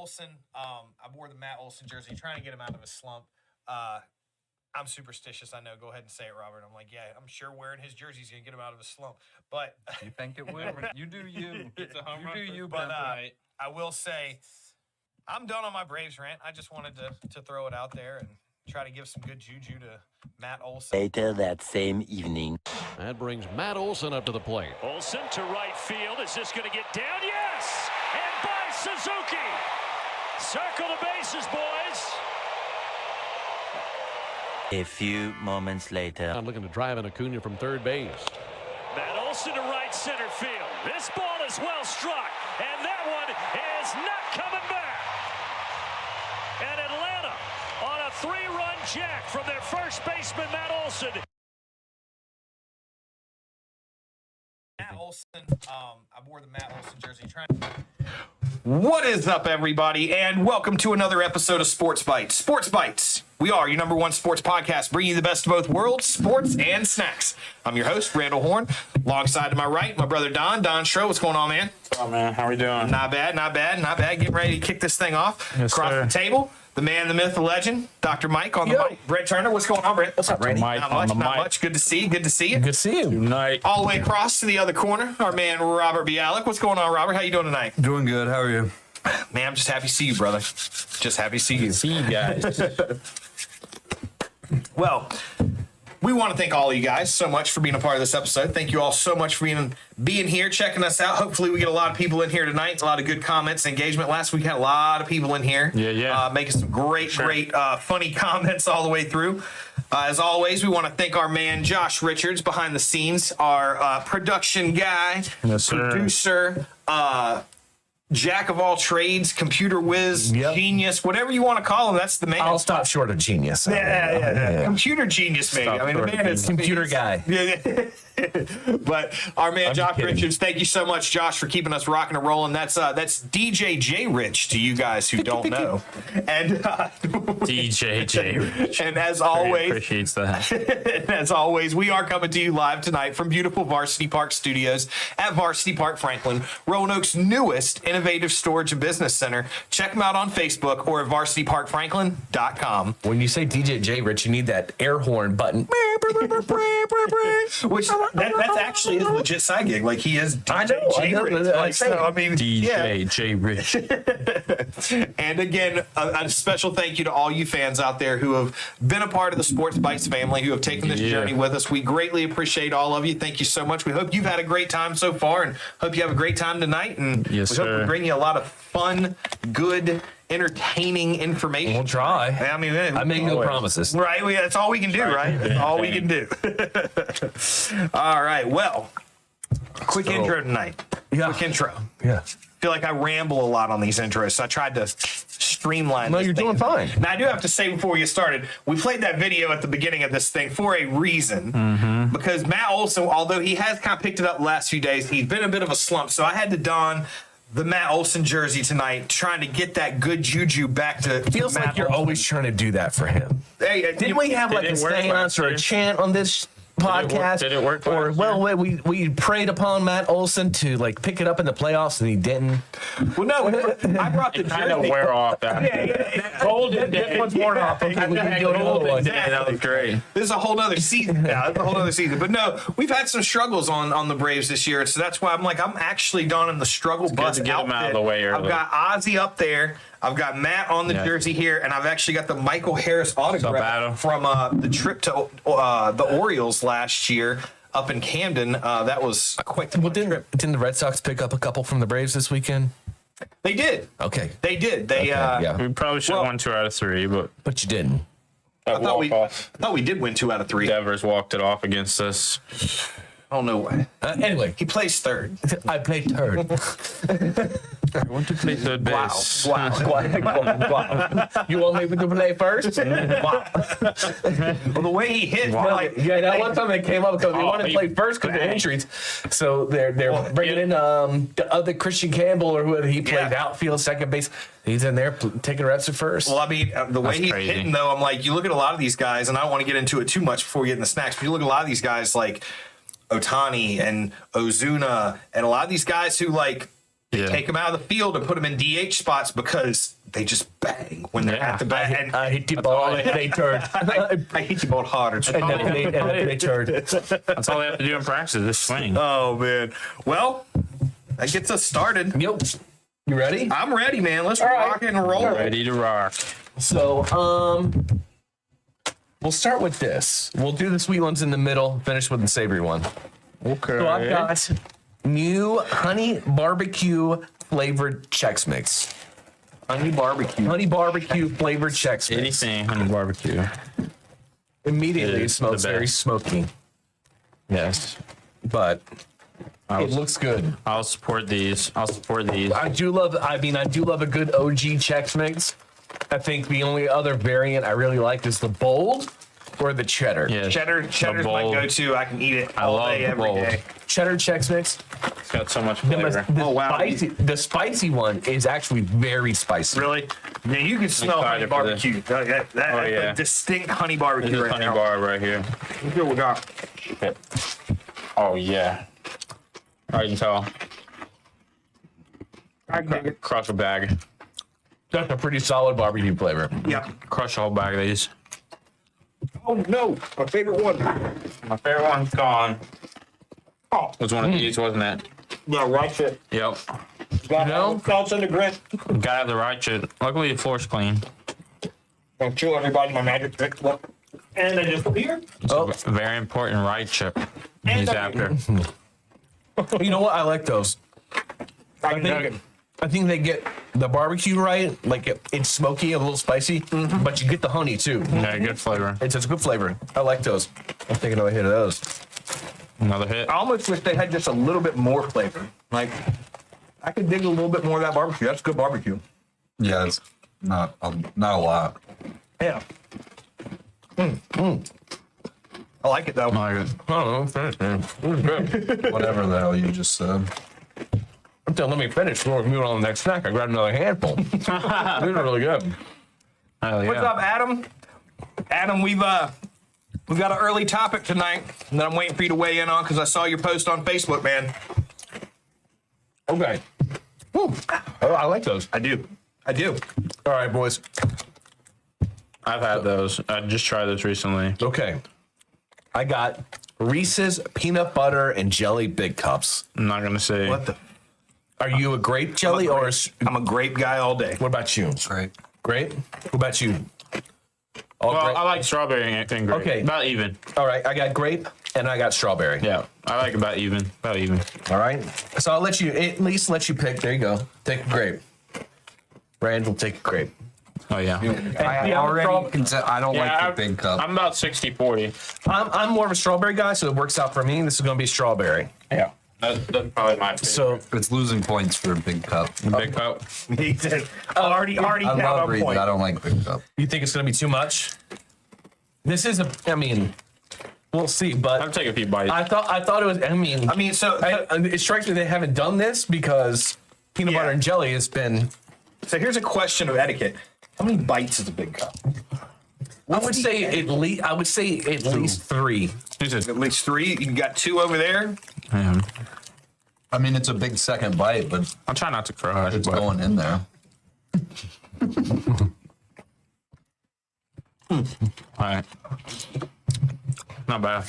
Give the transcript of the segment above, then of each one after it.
Olson. I wore the Matt Olson jersey, trying to get him out of his slump. I'm superstitious, I know. Go ahead and say it, Robert. I'm like, yeah, I'm sure wearing his jersey is going to get him out of his slump. But you think it will? You do you. It's a home run. You do you, but I will say, I'm done on my Braves rant. I just wanted to throw it out there and try to give some good juju to Matt Olson. Later that same evening. That brings Matt Olson up to the plate. Olson to right field. Is this going to get down? Yes! And by Suzuki. Circle the bases, boys. A few moments later. I'm looking to drive in Acuna from third base. Matt Olson to right center field. This ball is well struck, and that one is not coming back. And Atlanta on a 3-run jack from their first baseman, Matt Olson. Matt Olson, I wore the Matt Olson jersey. What is up, everybody, and welcome to another episode of Sports Bites. Sports Bites. We are your number one sports podcast, bringing you the best of both worlds, sports and snacks. I'm your host, Randall Horn. Alongside to my right, my brother Don. Don Schro, what's going on, man? What's up, man? How we doing? Not bad, not bad, not bad. Getting ready to kick this thing off. Yes, across sir. the table. The man, the myth, the legend, Dr. Mike on the mic. Brett Turner, what's going on, Brett? What's up, Randy? Mike Not on much, the not mic. much. Good to see you. Good to see you. Good to see you. Tonight. All the way across to the other corner, our man Robert Bialik. What's going on, Robert? How you doing tonight? Doing good. How are you? Man, I'm just happy to see you, brother. Just happy to see you. See you guys. Well, we want to thank all of you guys so much for being a part of this episode. Thank you all so much for being here, checking us out. Hopefully we get a lot of people in here tonight. A lot of good comments and engagement. Last week had a lot of people in here. Yeah. Making some great funny comments all the way through. As always, we want to thank our man Josh Richards behind the scenes, our production guy, Yes, sir. producer, jack of all trades, computer whiz, genius, whatever you want to call him. That's the man. I'll stop short of genius. Yeah. Computer genius, maybe. I mean, the man is Computer guy. Yeah. But our man Josh Richards, thank you so much, Josh, for keeping us rocking and rolling. That's DJ J Rich to you guys who don't know. And DJ J Rich. and as always, Appreciates that. as always, we are coming to you live tonight from beautiful Varsity Park Studios at Varsity Park Franklin, Roanoke's newest innovative storage and business center. Check them out on Facebook or at varsityparkfranklin.com. When you say DJ J Rich, you need that air horn button. Which that's actually his legit side gig. Like, he is DJ J Rich. Like, so, I mean, DJ J Rich. And again, a special thank you to all you fans out there who have been a part of the Sports Bites family, who have taken this journey with us. We greatly appreciate all of you. Thank you so much. We hope you've had a great time so far, and hope you have a great time tonight. And Yes, we hope sir. we bring you a lot of fun, good, entertaining information. We'll try. I mean, I make no promises. right? That's all we can do, right? That's all we can do. All right. Well, quick intro tonight. Yeah. Quick intro. Yeah. Feel like I ramble a lot on these intros, so I tried to streamline. No, this you're thing. doing fine. Now, I do have to say before we get started, we played that video at the beginning of this thing for a reason, because Matt Olson, although he has kind of picked it up the last few days, he's been a bit of a slump, so I had to don the Matt Olson jersey tonight, trying to get that good juju back to Feels Matt like you're Olson. always trying to do that for him. Hey, Didn't we have like a it work seance last or a year? chant on this podcast? Did it work Or, last well, we prayed upon Matt Olson to like pick it up in the playoffs, and he didn't. Well, no, I brought the It kind of jersey. wear off after. Golden This one's worn off. Okay, we can do another one. Yeah, that was great. This is a whole nother season now. It's a whole nother season. But no, we've had some struggles on the Braves this year. So that's why I'm actually donning the struggle bus to get 'em out of the way I've early. got Ozzy up there. I've got Matt on the jersey here, and I've actually got the Michael Harris autograph Adam? from the trip to the Orioles last year up in Camden. That was quite the Well, didn't the Red Sox pick up a couple from the Braves this weekend? They did. Okay. They did. They Yeah. We probably should have Well- won 2 out of 3, but But you didn't. I thought we walk-off. did win 2 out of 3. Devers walked it off against us. I don't know why. Anyway, He plays third. I played third. I want to play third base. Wow. You want me to play first? Wow. Well, the way he hit, like, Yeah, that one time they came up because they wanted to he play first because of injuries. So they're bringing in the other Christian Campbell or whoever he played Yeah. outfield, second base. He's in there taking reps at first. Well, I mean, the way That's he's crazy. hitting, though, I'm like, you look at a lot of these guys, and I don't want to get into it too much before we get in the snacks, but you look at a lot of these guys like Otani and Ozuna, and a lot of these guys who, like, Yeah. take them out of the field and put them in DH spots because they just bang when they're at the bat. I hit the ball and they turned. I hit the ball harder. And then they turned. That's all they have to do in practice. Is swing. Oh man. Well, that gets us started. Yep. You ready? I'm ready, man. Let's right. rock and roll. Ready to rock. So, we'll start with this. We'll do the sweet ones in the middle, finish with the savory one. Okay. So I've got new honey barbecue flavored Chex Mix. Honey barbecue. Honey barbecue flavored Chex Mix. anything honey barbecue. Immediately it Is smells the very best. smoky. Yes. But it looks good. I'll support these. I do love a good OG Chex Mix. I think the only other variant I really like is the bold or the cheddar. Yeah. Cheddar's my bold. go-to. I can eat it I all love day, the every bold. day. Cheddar Chex Mix. It's got so much The, flavor. the Oh, wow. the spicy one is actually very spicy. Really? Yeah, you can smell honey excited for this. barbecue. That's yeah. a distinct honey This barbecue is right honey now. bar right here. Look what we got. Oh yeah. I can tell. I can dig it. Crush a bag. That's a pretty solid barbecue flavor. Yeah. Crush a whole bag of these. Oh no, my favorite one. My favorite one's gone. Oh, It was one of these, wasn't it? yeah, right it. Yep. Got know? salts in the grit. Gotta have the right shit. Luckily the floor's clean. Don't chill everybody. My magic trick. Look. And I just here. Oh, A very important right chip. And He's I- after. you know what? I like those. I think, I think they get the barbecue right. Like it's smoky, a little spicy, but you get the honey too. Yeah, good flavor. It's a good flavor. I like those. I'm taking a hit of those. Another hit. I almost wish they had just a little bit more flavor. Like, I could dig a little bit more of that barbecue. That's good barbecue. Yeah, it's not a lot. Yeah. I like it though. I like it. I don't know. Finish, man. It was good. Whatever the hell you just said. Until let me finish. We'll move on to the next snack. I grabbed another handful. These are really good. Hell yeah. What's up, Adam? Adam, we've got an early topic tonight that I'm waiting for you to weigh in on because I saw your post on Facebook, man. Okay. Woo. Oh, I like those. I do. All right, boys. I've had those. I just tried those recently. Okay. I got Reese's peanut butter and jelly big cups. I'm not gonna say. What the? Are you a grape jelly or I'm a grape guy all day. what about you? Right. Grape? What about you? All Well, grape? I like strawberry and grape. Okay. About even. All right, I got grape and I got strawberry. Yeah. I like about even. About even. All right. So I'll let you at least let you pick. There you go. Take a grape. Brand will take a grape. Oh yeah. I Yeah, already consider, I don't Yeah, like the big cup. I'm about 60-40. I'm more of a strawberry guy, so it works out for me. This is going to be strawberry. Yeah. That's probably my favorite. So It's losing points for a big cup. Big cup. He said, already I down love on Reese's. point. I don't like big cup. you think it's going to be too much? This is I mean, we'll see. I'll But take a few bites. I thought it was. I mean, So it strikes me they haven't done this because peanut butter Yeah. and jelly has been. here's a question of etiquette. How many bites is a big cup? I would say at least 3. He said, At least 3. You got 2 over there. I mean, it's a big second bite, but I'll try not to crush. it's But going in there. all right. Not bad.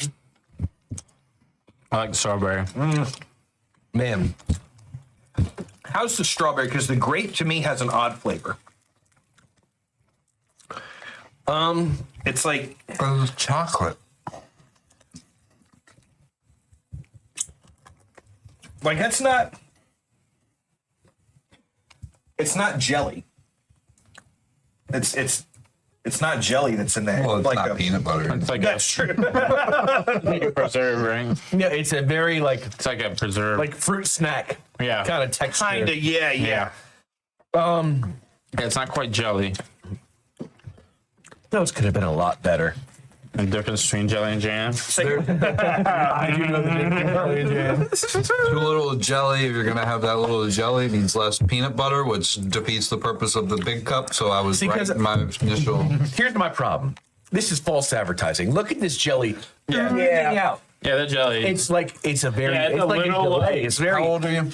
I like the strawberry. Man, How's the strawberry? Because the grape to me has an odd flavor. It's like It's chocolate. that's not. It's not jelly. It's not jelly that's in there. Well, it's like not peanut butter. It's like That's true. a preserve, right? yeah, it's a very It's like a preserve. like fruit snack yeah. kind of texture. Kinda, yeah. Yeah. Yeah, it's not quite jelly. Those could have been a lot better. The difference between jelly and jam. I do know the difference. Too little jelly. If you're gonna have that little jelly, it means less peanut butter, which defeats the purpose of the big cup. So I was right Because- in my initial. Here's my problem. This is false advertising. Look at this jelly. Yeah. Yeah. Yeah, the jelly. It's like it's a very Yeah, it's it's a like little, a delay. like- It's very How old are you?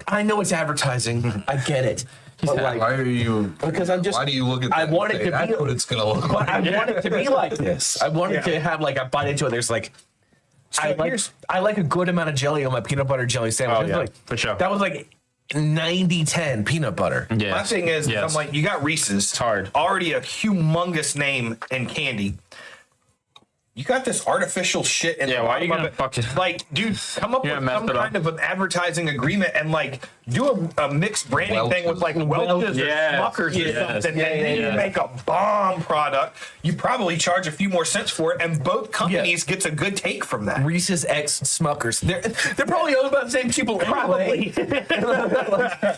I know it's advertising. I get it. But like, Why are you? because I'm just. Why do you look at that? I want and it say, to be. That's what it's gonna look But like. I want it to be like this. I want it to have like I bite into it. There's like. I like a good amount of jelly on my peanut butter jelly sandwich. Oh, It was yeah, like, for sure. That was like 90-10 peanut butter. Yeah. My thing is, Yes. I'm like, you got Reese's. It's hard. Already a humongous name in candy. You got this artificial shit in Yeah, the why are bottom you of gonna it. fuck it? Like, dude, come up You're with gonna some mess it up. kind of an advertising agreement and like do a mixed branding thing with like Welch's Yes. or Smuckers or Yes. something, and then you make a bomb product. You probably charge a few more cents for it, and both companies gets a good take from that. Reese's X Smuckers. They're probably owned by the same people. Probably.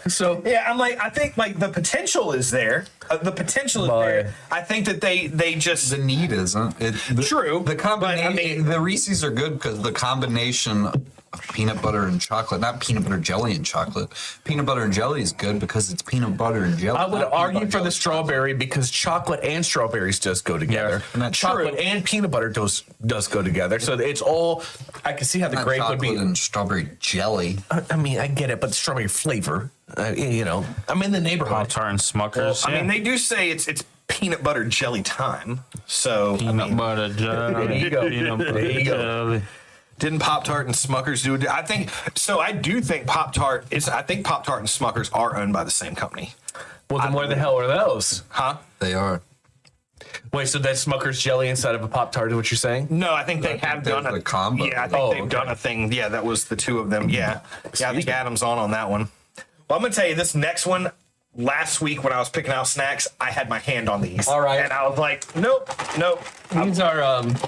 So Yeah, I'm like, I think like the potential is there. The potential is Boy. there. I think that they just The need isn't. True, The combination. but, I mean- the Reese's are good because the combination of peanut butter and chocolate, not peanut butter jelly and chocolate. Peanut butter and jelly is good because it's peanut butter and jelly. I would not peanut argue butter for the jelly. strawberry because chocolate and strawberries does go together. and that's chocolate true. and peanut butter does go together. So it's all. I can see how the Not grape would chocolate be. and strawberry jelly. I mean, I get it, but strawberry flavor. You know, I'm in the neighborhood. Pop-Tart and Smuckers. I mean, they do say it's peanut butter jelly time. So I peanut mean, butter jelly. There you go. Peanut There butter you go. jelly. didn't Pop-Tart and Smuckers do it? I think so. I do think Pop-Tart is. I think Pop-Tart and Smuckers are owned by the same company. Well, then where the hell are those? Huh? They are. Wait, so that's Smucker's jelly inside of a Pop Tart is what you're saying? No, I think they have there's done a a combo. Yeah, I think Oh, they've okay. done a thing. Yeah, that was the two of them. Yeah, yeah. I think me. Adam's on that one. Well, I'm gonna tell you this next one. Last week when I was picking out snacks, I had my hand on these. All right. and I was like, nope. These are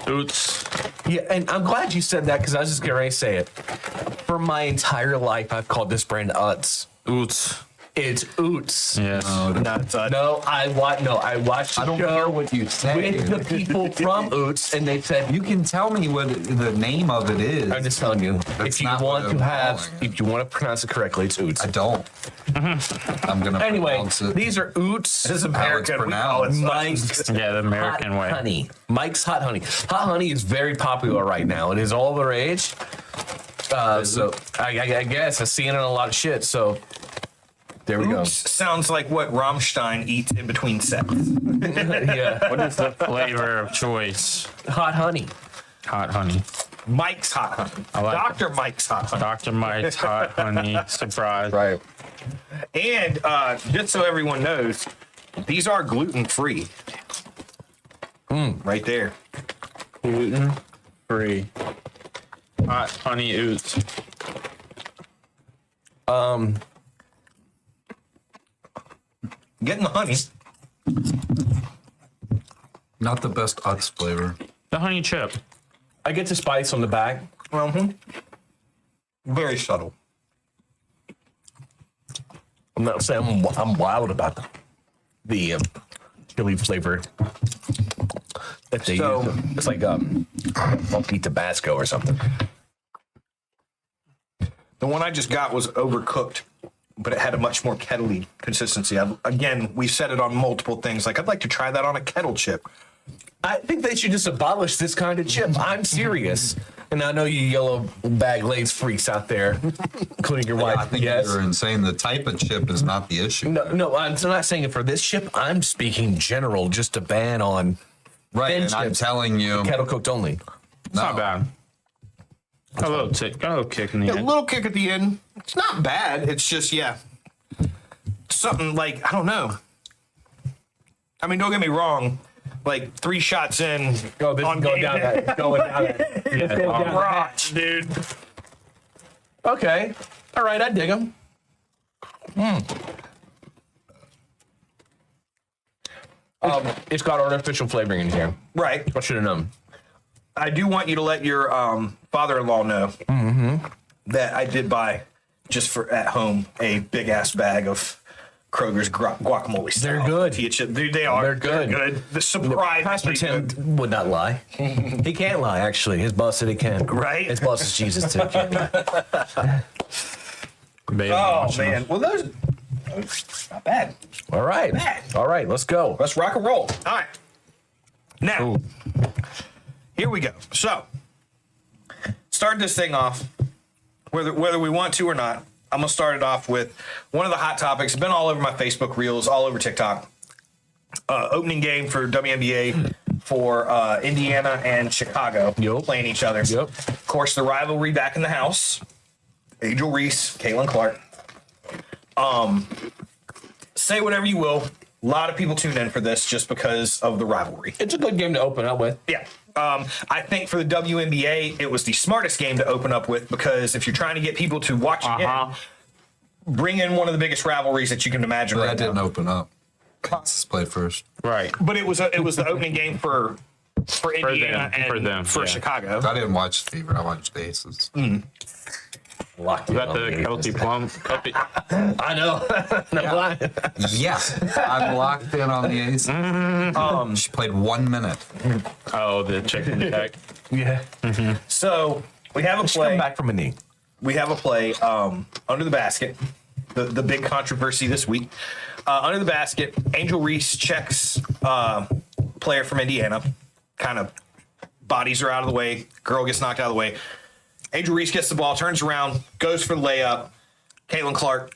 Oots. yeah, and I'm glad you said that because I was just getting ready to say it. For my entire life, I've called this brand Utz. Oots. It's Oots. Yes. Not No, I watched I don't the care show what you say. with the people from Oots, and they said You can tell me what the name of it is. I'm just telling you, That's if you not want what to I'm have, calling. if you want to pronounce it correctly, it's Oots. I don't. I'm gonna Anyway, pronounce it. these are Oots. This is How it's American. We call it Mike's Yeah, the American Hot way. Honey. Mike's Hot Honey. Hot Honey is very popular right now. It is all the rage. So I guess I see it in a lot of shit. So there we go. Oops sounds like what Rammstein eats in between sets. Yeah, What is the flavor of choice? Hot Honey. Hot honey. Mike's Hot Honey. I like Dr. Mike's Hot Honey. Dr. Mike's hot honey. Surprise. Right. And just so everyone knows, these are gluten free. Right there. Gluten free. Hot honey oots. Getting the honey. Not the best Utz flavor. The honey chip. I get the spice on the back. Very subtle. I'm not saying I'm wild about the chili flavor that they So- use. It's like funky Tabasco or something. The one I just got was overcooked, but it had a much more kettley consistency. Again, we've said it on multiple things. Like, I'd like to try that on a kettle chip. I think they should just abolish this kind of chip. I'm serious. And I know you yellow bag Lay's freaks out there, including your wife. I think yes. you're insane. The type of chip is not the issue. No, I'm not saying it for this chip. I'm speaking general, just a ban on Right, thin and I'm chips, telling you, kettle cooked only. It's not bad. Got a little tick. Got a little kick in the A end. little kick at the end. It's not bad. It's just, yeah. Something like, I don't know. I mean, don't get me wrong. Like 3 shots in. Oh, this on is going game down day. that. Going down that. Yeah, going down Rocks, dude. Okay. All right, I dig them. It's got artificial flavoring in here. Right. I should have known. I do want you to let your father-in-law know that I did buy, just for at home, a big-ass bag of Kroger's guacamole. They're style good. tortilla chip. Dude, they are. They're good. The surprise. Pastor Tim would not lie. He can't lie, actually. His boss said he can. Right? His boss is Jesus, too. Can't lie. Baby Oh, watching man. Well, those not bad. All right. All right, let's go. Let's rock and roll. All right. Now, here we go. So, start this thing off, whether we want to or not. I'm gonna start it off with one of the hot topics. Been all over my Facebook reels, all over TikTok. Opening game for WNBA for Indiana and Chicago playing each other. Yep. Of course, the rivalry back in the house. Angel Reese, Caitlin Clark. Say whatever you will. A lot of people tuned in for this just because of the rivalry. It's a good game to open up with. Yeah. I think for the WNBA, it was the smartest game to open up with because if you're trying to get people to watch again, bring in one of the biggest rivalries that you can imagine. But right that didn't now. open up. Kansas played first. Right. But it was the opening game for Indiana and for yeah. Chicago. I didn't watch Fever. I watched the Aces. Locked Is in that on the game. Kelsey Plum? Kelsey, I know. Not lying. Yeah, I'm locked in on the Aces. She played 1 minute. oh, the chick in the tech. Yeah. So we have a She come play. back from a knee. We have a play under the basket. The big controversy this week. Under the basket, Angel Reese checks player from Indiana, kind of bodies her out of the way. Girl gets knocked out of the way. Angel Reese gets the ball, turns around, goes for the layup. Caitlin Clark.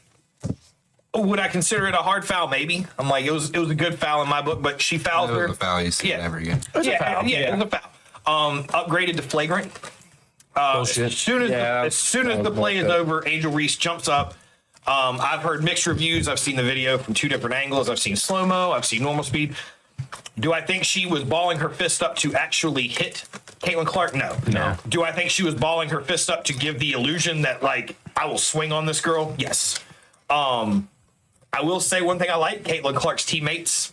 Would I consider it a hard foul? Maybe. I'm like, it was a good foul in my book, but she fouled That her. was a foul you see Yeah. in every game. It was a foul. Upgraded to flagrant. Bullshit. As soon as Yeah, as soon as the play is over, Angel Reese jumps up. I've heard mixed reviews. I've seen the video from two different angles. I've seen slow mo. I've seen normal speed. Do I think she was balling her fist up to actually hit Caitlin Clark? No. Do I think she was balling her fist up to give the illusion that like I will swing on this girl? Yes. I will say one thing I like: Caitlin Clark's teammates,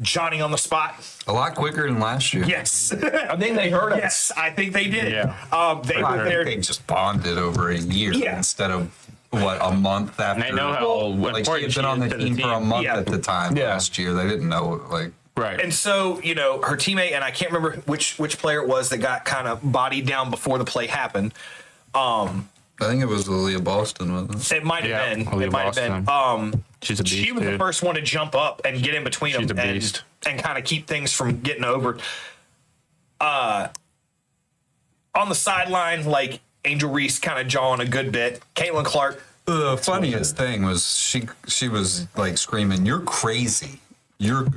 Johnny on the spot. A lot quicker than last year. Yes. I think they heard us. Yes, I think they did. Yeah. They were there. They just bonded over a year Yeah. instead of a month after. And they know how like she important had she been on is the to team for a month Yeah. at the time Yeah. last year. They didn't know like. Right. And so, her teammate, and I can't remember which player it was that got kind of bodied down before the play happened. I think it was Aaliyah Boston, wasn't it? It might have Yeah, been. Aaliyah It might have been. She's a beast. She was the dude. first one to jump up and get in between She's them a beast. and kind of keep things from getting over. On the sideline, like Angel Reese kind of jawing a good bit. Caitlin Clark. The funniest thing was she was like screaming, "You're crazy! You're."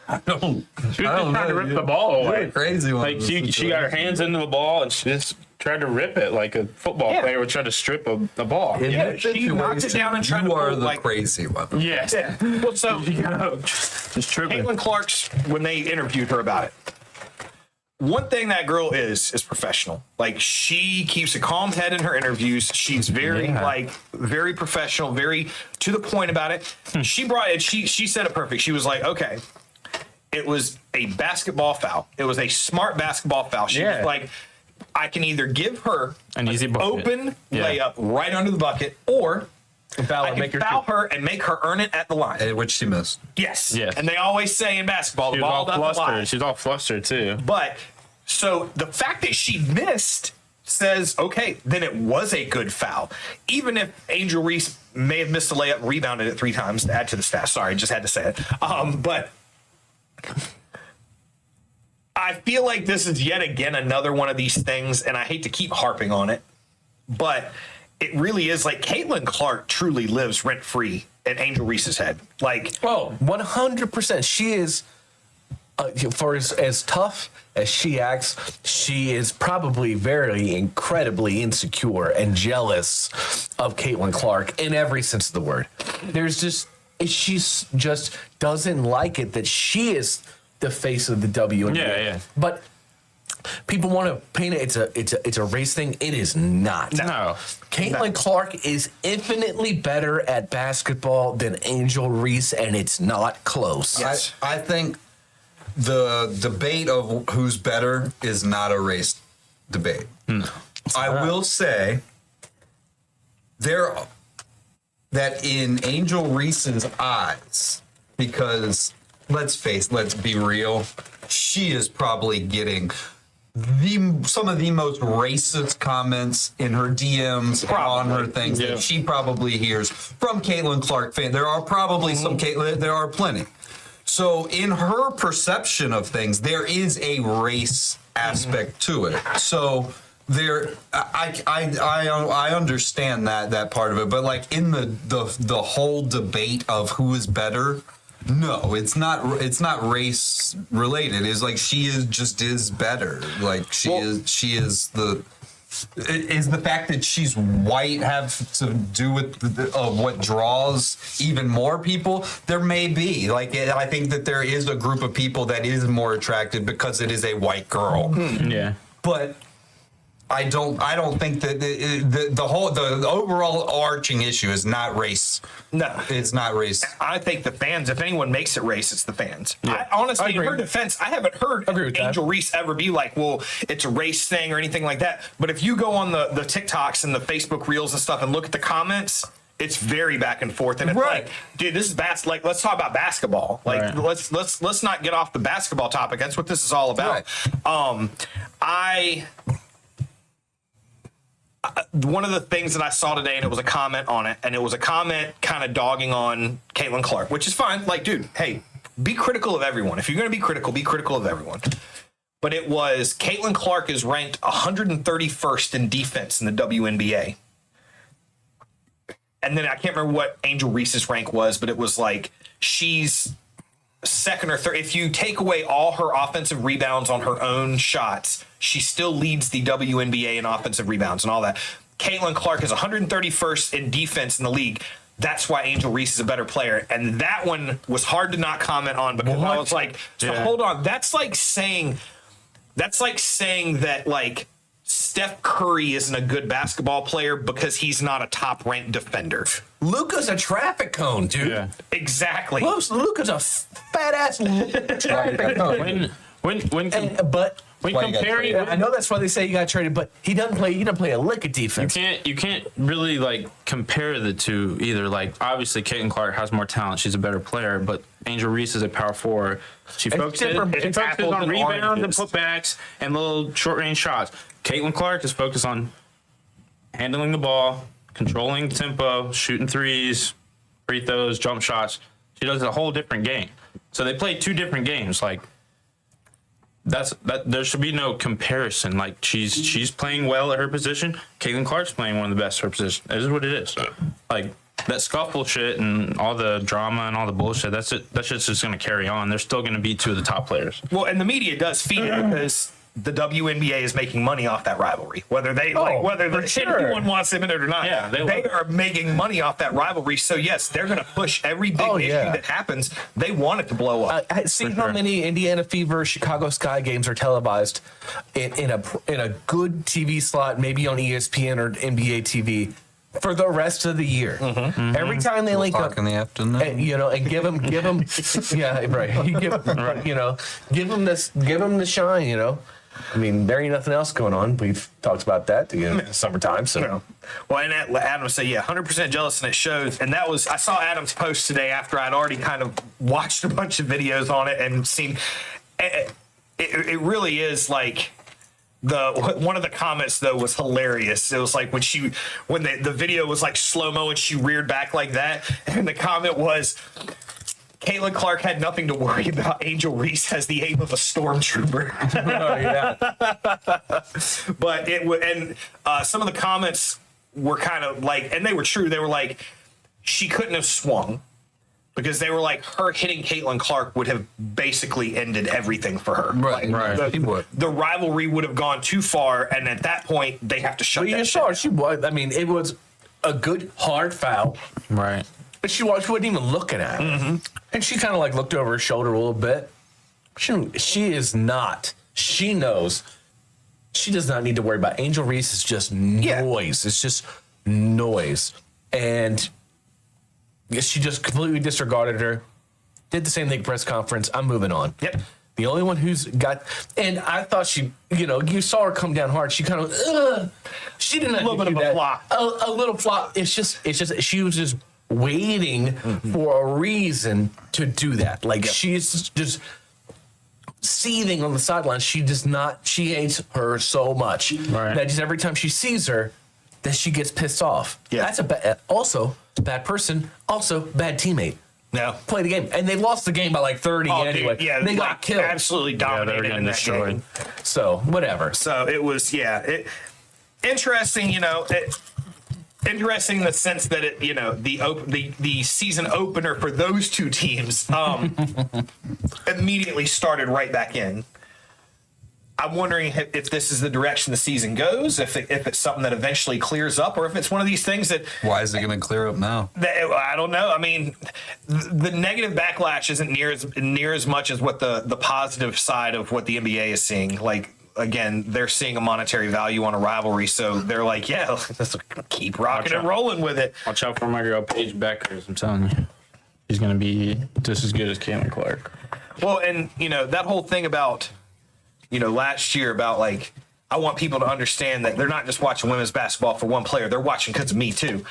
I don't. She was just I don't trying to know, rip you're- the ball you're away. a crazy one. Like she got her hands into the ball and she just tried to rip it like a football player would try to strip a ball. In Yeah, that she knocked it situation, down and tried you to are pull, the like- crazy one. Yes. Yeah. Well, so Just tripping. Caitlin Clark's, when they interviewed her about it, one thing that girl is professional. Like she keeps a calm head in her interviews. She's very very professional, very to the point about it. She brought it. She said it perfect. She was like, okay, it was a basketball foul. It was a smart basketball foul. She was like, I can either give her An easy bucket. open Yeah. layup right under the bucket, or Foul I and can make her foul her and make her earn it at the line. Which she missed. Yes. Yes. And they always say in basketball, She the was ball all doesn't lie. flustered. She's all flustered too. But so the fact that she missed says, okay, then it was a good foul. Even if Angel Reese may have missed a layup, rebounded it 3 times to add to the stats. Sorry, just had to say it. But I feel like this is yet again another one of these things, and I hate to keep harping on it, but it really is like Caitlin Clark truly lives rent free in Angel Reese's head. Like, Oh, 100%. She is, for as tough as she acts, she is probably very incredibly insecure and jealous of Caitlin Clark in every sense of the word. She's just doesn't like it that she is the face of the WNBA. Yeah. But people want to paint it. It's a race thing. It is not. No. Caitlin Clark is infinitely better at basketball than Angel Reese, and it's not close. Yes. I think the debate of who's better is not a race debate. I will say that in Angel Reese's eyes, because let's be real, she is probably getting some of the most racist comments in her DMs and on her things that she probably hears from Caitlin Clark fans. There are probably some Caitlin, there are plenty. So in her perception of things, there is a race aspect to it. So I understand that part of it, but like in the whole debate of who is better, no, it's not race related. It's like she is better. Like she is the. Is the fact that she's white have to do with what draws even more people? There may be. Like, I think that there is a group of people that is more attracted because it is a white girl. Yeah. But I don't think that the overall arching issue is not race. No, it's not race. I think the fans, if anyone makes it race, it's the fans. Yeah. Honestly, in her defense, I haven't heard Angel Reese ever be like, well, it's a race thing or anything like that. But if you go on the TikToks and the Facebook Reels and stuff and look at the comments, it's very back and forth. And it's like, dude, this is like, let's talk about basketball. Like, let's not get off the basketball topic. That's what this is all about. One of the things that I saw today, and it was a comment on it, and it was a comment kind of dogging on Caitlin Clark, which is fine. Like, dude, hey, be critical of everyone. If you're going to be critical of everyone. But it was Caitlin Clark is ranked 131st in defense in the WNBA. And then I can't remember what Angel Reese's rank was, but it was like she's second or third. If you take away all her offensive rebounds on her own shots, she still leads the WNBA in offensive rebounds and all that. Caitlin Clark is 131st in defense in the league. That's why Angel Reese is a better player. And that one was hard to not comment on because I was like, hold on. That's like saying that like Steph Curry isn't a good basketball player because he's not a top-ranked defender. Luka's a traffic cone, dude. Yeah. Exactly. Luka's a fat-ass traffic cone. When comparing, I know that's why they say you got traded, but he doesn't play a lick of defense. You can't really like compare the two either. Like obviously, Caitlin Clark has more talent; she's a better player. But Angel Reese is a power forward. She focuses on rebounds and putbacks and little short range shots. Caitlin Clark is focused on handling the ball, controlling tempo, shooting threes, free throws, jump shots. She does a whole different game. So they play two different games. Like. There should be no comparison. Like she's playing well at her position. Caitlin Clark's playing one of the best at her position. It is what it is. Like that scuffle shit and all the drama and all the bullshit. That shit's just gonna carry on. They're still gonna be two of the top players. Well, and the media does feed it because the WNBA is making money off that rivalry. Whether anyone wants them in it or not, they are making money off that rivalry. So yes, they're going to push every big issue that happens. They want it to blow up. I see how many Indiana Fever, Chicago Sky games are televised in a good TV slot, maybe on ESPN or NBA TV. For the rest of the year, every time they link up in the afternoon, and give them, yeah, right. Give them the shine, I mean, there ain't nothing else going on. We've talked about that summertime. So, well, and Adam said, 100% jealous, and it shows. And that was I saw Adam's post today after I'd already kind of watched a bunch of videos on it and seen. It really is like. One of the comments though was hilarious. It was like when the video was like slow-mo and she reared back like that, and the comment was Caitlin Clark had nothing to worry about. Angel Reese has the aim of a stormtrooper. But it would, and some of the comments were kind of like, and they were true. They were like, she couldn't have swung. Because they were like, her hitting Caitlin Clark would have basically ended everything for her. Right. The rivalry would have gone too far, and at that point, they have to shut that shit down. She was. I mean, it was a good hard foul. Right. But she wasn't even looking at it. And she kind of like looked over her shoulder a little bit. She is not. She knows. She does not need to worry about. Angel Reese is just noise. It's just noise. And she just completely disregarded her. Did the same thing at press conference. I'm moving on. Yep. The only one who's got, and I thought she, you saw her come down hard. She kind of, she didn't a little bit of a flop. A little flop. It's just she was just waiting for a reason to do that. Like she's just seething on the sidelines. She hates her so much that just every time she sees her, that she gets pissed off. Yeah. That's also bad person, also bad teammate. No. Play the game. And they lost the game by like 30 anyway. Dude, yeah, they got killed. Absolutely dominated in that game. So, whatever. So, it was, interesting, interesting in the sense that the season opener for those two teams immediately started right back in. I'm wondering if this is the direction the season goes, if it's something that eventually clears up, or if it's one of these things that. Why is it going to clear up now? I don't know. I mean, the negative backlash isn't near as much as what the positive side of what the NBA is seeing. Like, again, they're seeing a monetary value on a rivalry, so they're like, yeah, let's keep rocking and rolling with it. Watch out for my girl Paige Beckers. I'm telling you, she's going to be just as good as Caitlin Clark. Well, and that whole thing about. Last year about like, I want people to understand that they're not just watching women's basketball for one player. They're watching because of me too.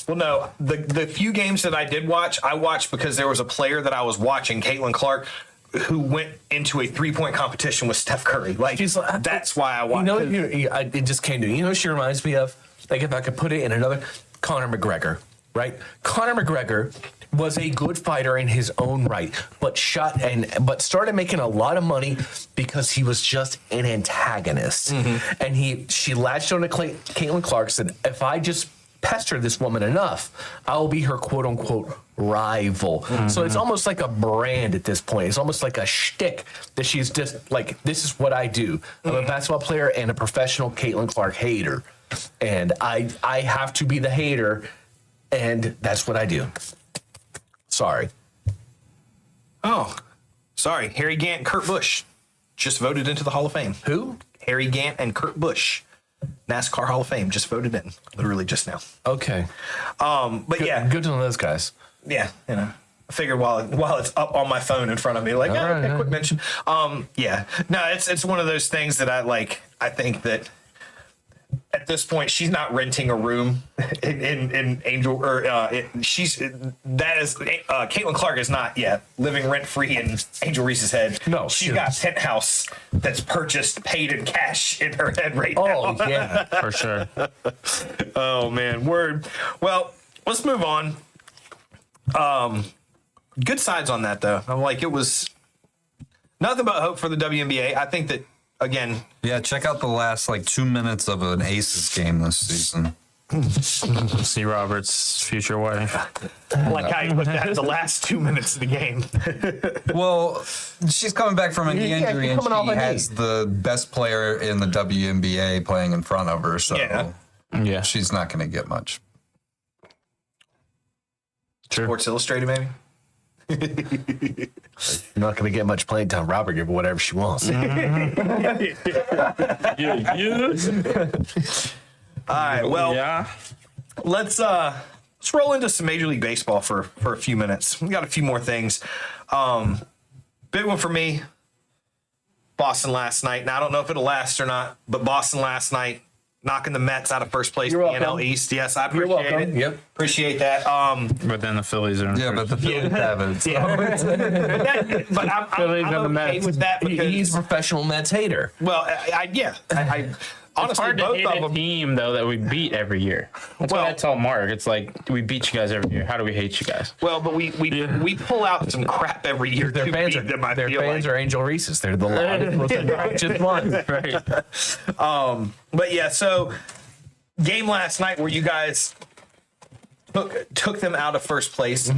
Well, no, the few games that I did watch, I watched because there was a player that I was watching, Caitlin Clark, who went into a 3-point competition with Steph Curry. Like, that's why I watched. It just came to me. You know what she reminds me of? Like, if I could put it in another, Conor McGregor, right? Conor McGregor was a good fighter in his own right, but started making a lot of money because he was just an antagonist. Mm-hmm. And she latched on to Caitlin Clark, said, if I just pester this woman enough, I will be her quote unquote rival. Mm-hmm. So it's almost like a brand at this point. It's almost like a shtick that she's just like, this is what I do. I'm a basketball player and a professional Caitlin Clark hater. And I have to be the hater, and that's what I do. Sorry. Oh, sorry. Harry Gant and Kurt Busch just voted into the Hall of Fame. Who? Harry Gant and Kurt Busch. NASCAR Hall of Fame just voted in, literally just now. Okay. But good, yeah. Good to know those guys. Yeah, I figured while it's up on my phone in front of me, like, quick mention. Yeah. No, it's one of those things that I think that at this point, she's not renting a room in Angel, Caitlin Clark is not yet living rent free in Angel Reese's head. No, she's got a penthouse that's paid in cash in her head right now. Oh yeah, for sure. Oh man, word. Well, let's move on. Good sides on that though. I'm like, it was nothing but hope for the WNBA. I think that. Again, yeah, check out the last 2 minutes of an Aces game this season. C. Roberts' future wife. Like how you looked at the last 2 minutes of the game. Well, she's coming back from a knee injury, and she has the best player in the WNBA playing in front of her, so yeah. She's not going to get much. Sure. Sports Illustrated, maybe? You're not going to get much playing time. Robert give her whatever she wants. All right. Well, let's roll into some Major League Baseball for a few minutes. We got a few more things. Big one for me. Boston last night. Now I don't know if it'll last or not, but Boston last night knocking the Mets out of first place in the NL East. Yes, I appreciate it. Yep. Appreciate that. But then the Phillies are in Yeah, but the Phillies haven't. So. But I'm okay with that because he's a professional Mets hater. Well, I honestly, it's hard to both hate of a them. team though that we beat every year. That's what I tell Mark. It's like we beat you guys every year. How do we hate you guys? Well, but we pull out some crap every year. Their fans are Angel Reese's. They're the largest one. Right. But yeah, so game last night where you guys took them out of first place,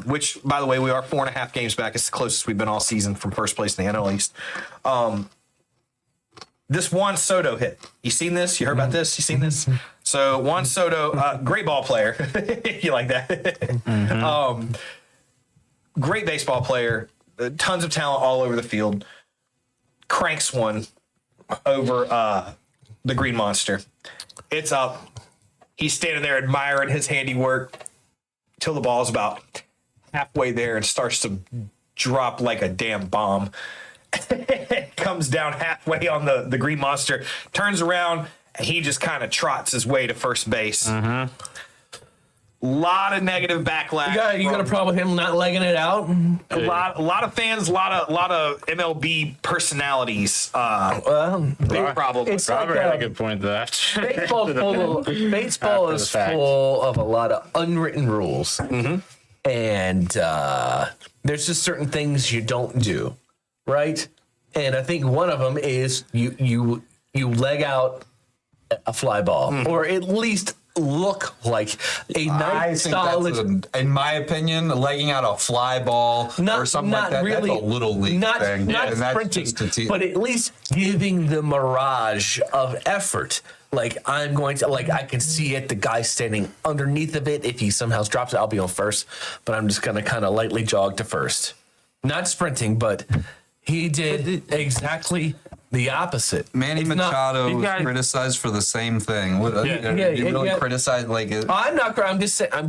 which by the way we are 4.5 games back. It's the closest we've been all season from first place in the NL East. This Juan Soto hit. You seen this? You heard about this? You seen this? So Juan Soto, great ball player. You like that? Great baseball player. Tons of talent all over the field. Cranks one over the Green Monster. It's up. He's standing there admiring his handiwork till the ball's about halfway there and starts to drop like a damn bomb. Comes down halfway on the Green Monster, turns around, and he just kind of trots his way to first base. A lot of negative backlash. You got a problem with him not legging it out? A lot of fans, a lot of MLB personalities. Big problem. It's Robert like, had a good point to that. Baseball is full of a lot of unwritten rules, and there's just certain things you don't do, right? And I think one of them is you leg out a fly ball, or at least look like a nice solid. In my opinion, legging out a fly ball or something like that, really, that's a little league not, thing. Not sprinting, but at least giving the mirage of effort. Like I'm going to, like I can see it. The guy standing underneath of it. If he somehow drops it, I'll be on first. But I'm just gonna kind of lightly jog to first, not sprinting. But he did exactly the opposite. Manny Machado was criticized for the same thing. You really criticized like it. I'm not. I'm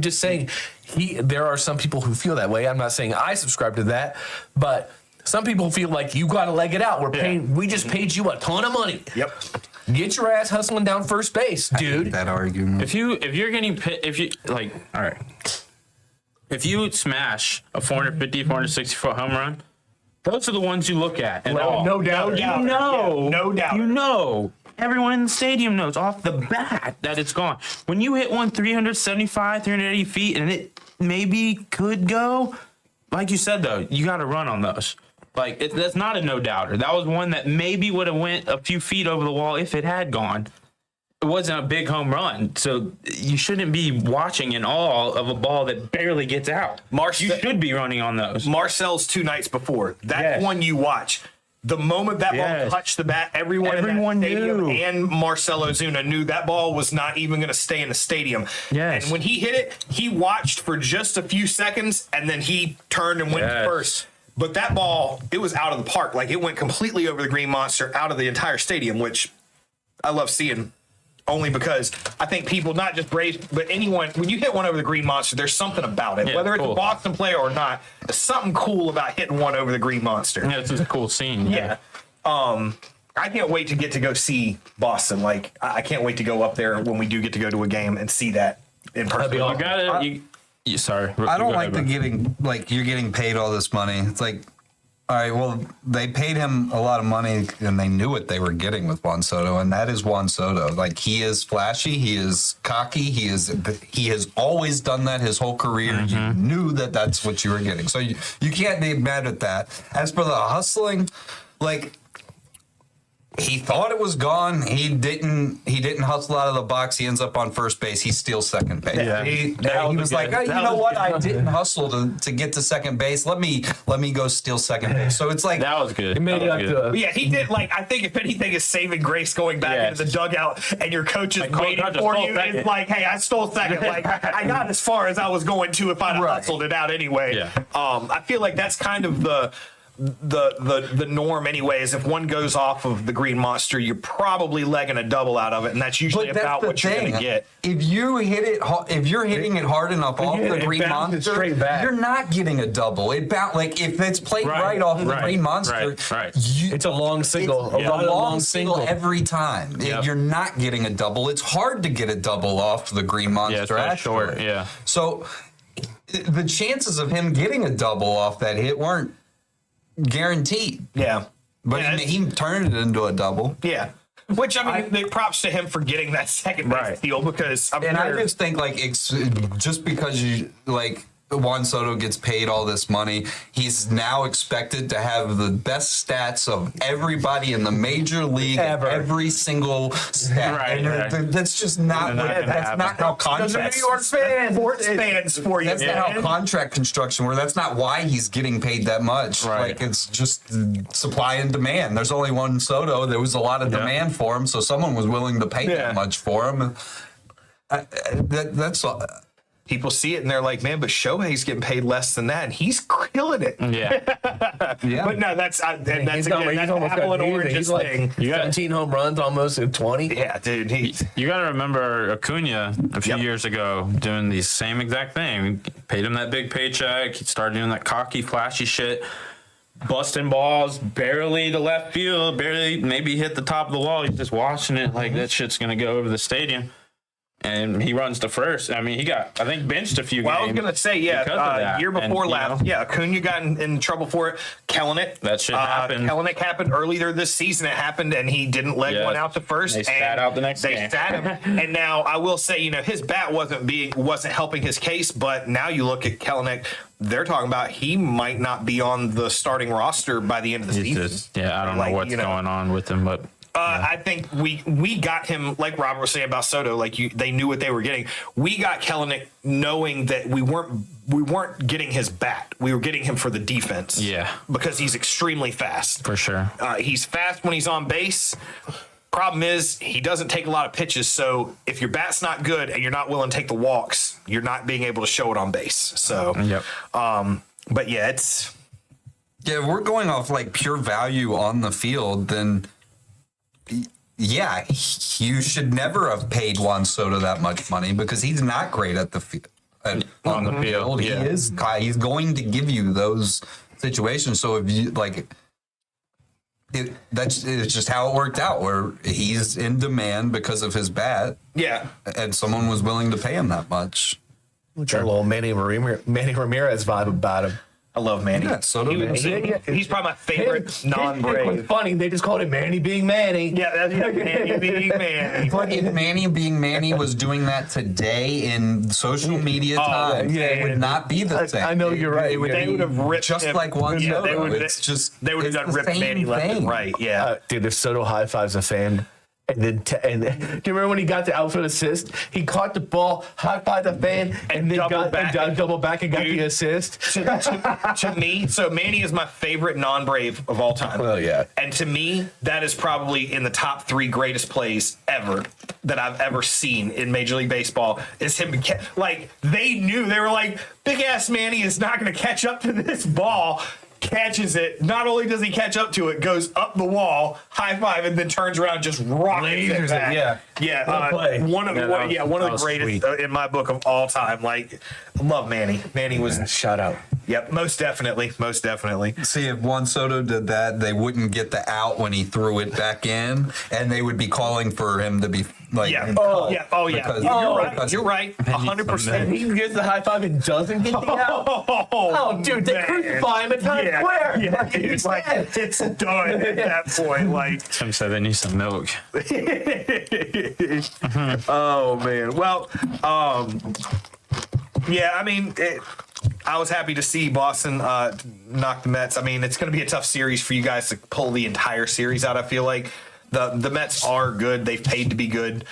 just saying. There are some people who feel that way. I'm not saying I subscribe to that, but some people feel like you got to leg it out. We just paid you a ton of money. Yep. Get your ass hustling down first base, dude. I hate that argument. If you're getting all right, if you smash a 450, 460 foot home run, those are the ones you look at. And No doubt. No doubt. You know, everyone in the stadium knows off the bat that it's gone. When you hit one 375, 380 feet, and it maybe could go, like you said, though, you got to run on those. Like, that's not a no-doubter. That was one that maybe would have went a few feet over the wall if it had gone. It wasn't a big home run, so you shouldn't be watching in awe of a ball that barely gets out. You should be running on those. Marcel's 2 nights before. That's one you watch. The moment that ball touched the bat, everyone in that stadium knew. and Marcell Ozuna knew that ball was not even going to stay in the stadium. Yes. And when he hit it, he watched for just a few seconds, and then he turned and went to first. But that ball, it was out of the park. Like, it went completely over the Green Monster, out of the entire stadium, which I love seeing. Only because I think people, not just Braves, but anyone, when you hit one over the Green Monster, there's something about it. Whether it's a Boston player or not, there's something cool about hitting one over the Green Monster. Yeah, it's just a cool scene. Yeah. I can't wait to get to go see Boston. Like, I can't wait to go up there when we do get to go to a game and see that in person. You got it. Sorry. I don't like you're getting paid all this money. It's like, all right, well, they paid him a lot of money and they knew what they were getting with Juan Soto, and that is Juan Soto. Like, he is flashy, he is cocky, he has always done that his whole career. You knew that that's what you were getting. So you can't be mad at that. As for the hustling, like, he thought it was gone. He didn't hustle out of the box. He ends up on first base. He steals second base. Yeah. He was like, oh, you know what? I didn't hustle to get to second base. Let me go steal second base. So it's like that was good. He made it up to yeah, he did. Like, I think if anything is saving grace going back into the dugout and your coach is waiting for you, it's like, hey, I stole second. Like, I got as far as I was going to if I'd hustled it out anyway. Yeah. I feel like that's kind of the norm anyways. If one goes off of the Green Monster, you're probably legging a double out of it, and that's usually about what you're going to get. If you're hitting it hard enough off the Green Monster, you're not getting a double. Like, if it's played right off the Green Monster, it's a long single. It's a long single every time. Yep. You're not getting a double. It's hard to get a double off the Green Monster. Yeah, it's short. Yeah. So the chances of him getting a double off that hit weren't guaranteed. Yeah. But he turned it into a double. Yeah. Which, I mean, props to him for getting that second base deal, because I just think, like, just because you, like, Juan Soto gets paid all this money, he's now expected to have the best stats of everybody in the major league, every single stat. That's just not that's not how contract. New York fans, sports fans for you. That's not how contract construction works. That's not why he's getting paid that much. Right. Like, it's just supply and demand. There's only one Soto. There was a lot of demand for him, so someone was willing to pay that much for him. That's all. People see it and they're like, man, but Shohei's getting paid less than that, and he's killing it. Yeah. But no, that's apple and oranges thing. You got 17 home runs, almost at 20. Yeah, dude. You got to remember Acuna a few years ago doing the same exact thing. We paid him that big paycheck. He started doing that cocky, flashy shit. Busting balls barely to left field, barely maybe hit the top of the wall. He's just watching it like that shit's going to go over the stadium. And he runs to first. I mean, he got, I think, benched a few games. Well, I was going to say, year before last, Acuna got in trouble for it. Kelenic. That shit happened. Kelenic happened earlier this season. It happened, and he didn't leg one out to first. They sat out the next game. They sat him. And now, I will say, his bat wasn't helping his case, but now you look at Kelenic, they're talking about he might not be on the starting roster by the end of the season. I don't know what's going on with him, but I think we got him, like Robert was saying about Soto, they knew what they were getting. We got Kelenic knowing that we weren't getting his bat. We were getting him for the defense. Yeah. Because he's extremely fast. For sure. He's fast when he's on base. Problem is, he doesn't take a lot of pitches, so if your bat's not good and you're not willing to take the walks, you're not being able to show it on base. So, Yep. But yeah, if we're going off like pure value on the field, then yeah, you should never have paid Juan Soto that much money because he's not great at the field. On the field, yeah. He's going to give you those situations. So if you like. It's just how it worked out, where he's in demand because of his bat. yeah. And someone was willing to pay him that much. Got a little Manny Ramirez vibe about him. I love Manny. Yeah, Soto. He's probably my favorite non-Brave. It's funny. They just called it Manny being Manny. Yeah, that's Manny being Manny. But if Manny being Manny was doing that today in social media times, it would not be the same. I know you're right. They would have ripped just him. like Juan Yeah, Soto. It's just they would have it's done the ripped same Manny left and thing. right. Yeah. Dude, if Soto high fives a fan, and then do you remember when he got the outfield assist? He caught the ball, high fived the fan, and then double back and got the assist. To me, so Manny is my favorite non-Brave of all time. Well, yeah. And to me, that is probably in the top 3 greatest plays ever that I've ever seen in Major League Baseball. Is him, like, they knew, they were like, big ass Manny is not going to catch up to this ball. Catches it. Not only does he catch up to it, goes up the wall, high five, and then turns around, and just rockets it back. Play. One of the greatest in my book of all time. Like, love Manny. Manny was Shout out. Yep, most definitely. See, if Juan Soto did that, they wouldn't get the out when he threw it back in, and they would be calling for him to be like. Yeah. cut Because- You're right. 100%. He gets the high five and doesn't get the out. Oh, dude, they crucify him at Times Square. Yeah, it's like it's done at that point. Like, Tim said they need some milk. oh man. Well, yeah. I mean, I was happy to see Boston knock the Mets. I mean, it's going to be a tough series for you guys to pull the entire series out. I feel like the Mets are good. They've paid to be good.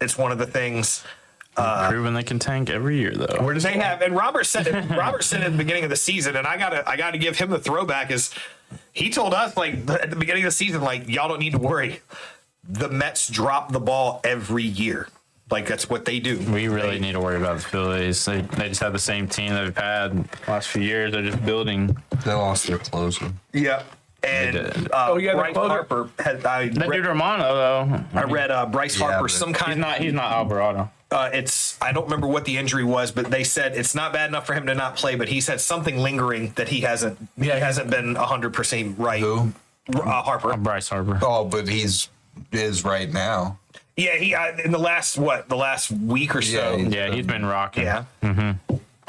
It's one of the things. Proven they can tank every year, though. They have, and Robert said it at the beginning of the season, and I gotta give him the throwback. Is he told us, like, at the beginning of the season, like, y'all don't need to worry. The Mets drop the ball every year. Like, that's what they do. We really need to worry about the Phillies. They just have the same team that we've had the last few years. They're just building. They lost their closer. Yeah. And Bryce Harper had. That dude Romano, though. I read Bryce Harper. He's not Alvarado. I don't remember what the injury was, but they said it's not bad enough for him to not play. But he said something lingering that he hasn't been 100% right. Who? Harper. Bryce Harper. Oh, but is right now. Yeah, he in the last week or so. Yeah, he's been rocking. Yeah.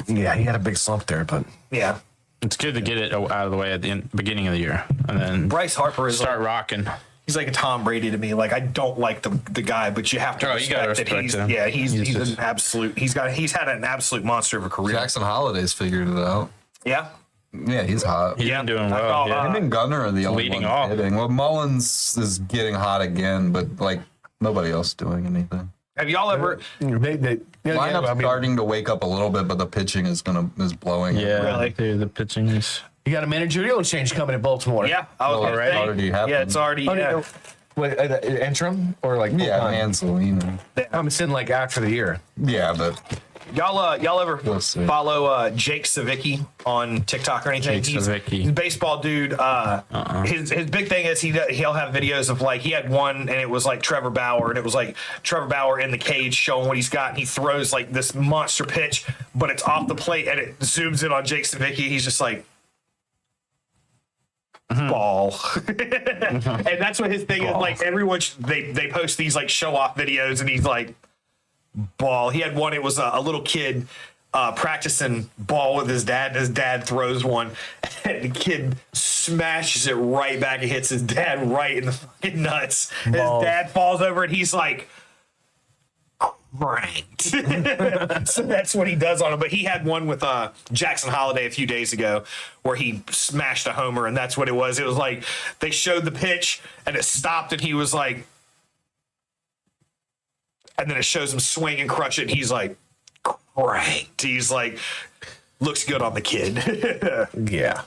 Yeah, he had a big slump there, but Yeah. It's good to get it out of the way at the beginning of the year, and then Bryce Harper is start rocking. He's like a Tom Brady to me. Like, I don't like the guy, but you have to you gotta respect that respect he's him. yeah he's just- an absolute. He's had an absolute monster of a career. Jackson Holiday's figured it out. Yeah. Yeah, he's hot. He's been doing well. Oh, Him and Gunner are the only leading ones off. hitting. Well, Mullins is getting hot again, but like nobody else doing anything. Have y'all ever? Lineup's starting to wake up a little bit, but the pitching is blowing. Yeah, Really? dude, the pitching is. you got a managerial change coming in Baltimore. Yeah, I was gonna say, already happened. yeah, it's already. Yeah. Wait, interim or like Yeah, full-time? Manzolino. I'm sitting like after the year. Yeah, but Y'all ever We'll see. follow Jake Savicki on TikTok or anything? Jake Savicki. He's a baseball dude. His big thing is he'll have videos of, like, he had one and it was like Trevor Bauer, and it was like Trevor Bauer in the cage showing what he's got, and he throws like this monster pitch, but it's off the plate and it zooms in on Jake Savicki. He's just like, ball. And that's what his thing is. Like, everyone they post these like show off videos, and he's like, ball. He had one. It was a little kid practicing ball with his dad. His dad throws one, and the kid smashes it right back and hits his dad right in the fucking nuts. His dad falls over, and he's like, Pranked. So that's what he does on him. But he had one with Jackson Holiday a few days ago where he smashed a homer, and that's what it was. It was like they showed the pitch and it stopped, and he was like, and then it shows him swing and crush it. And he's like, pranked. He's like, looks good on the kid. Yeah.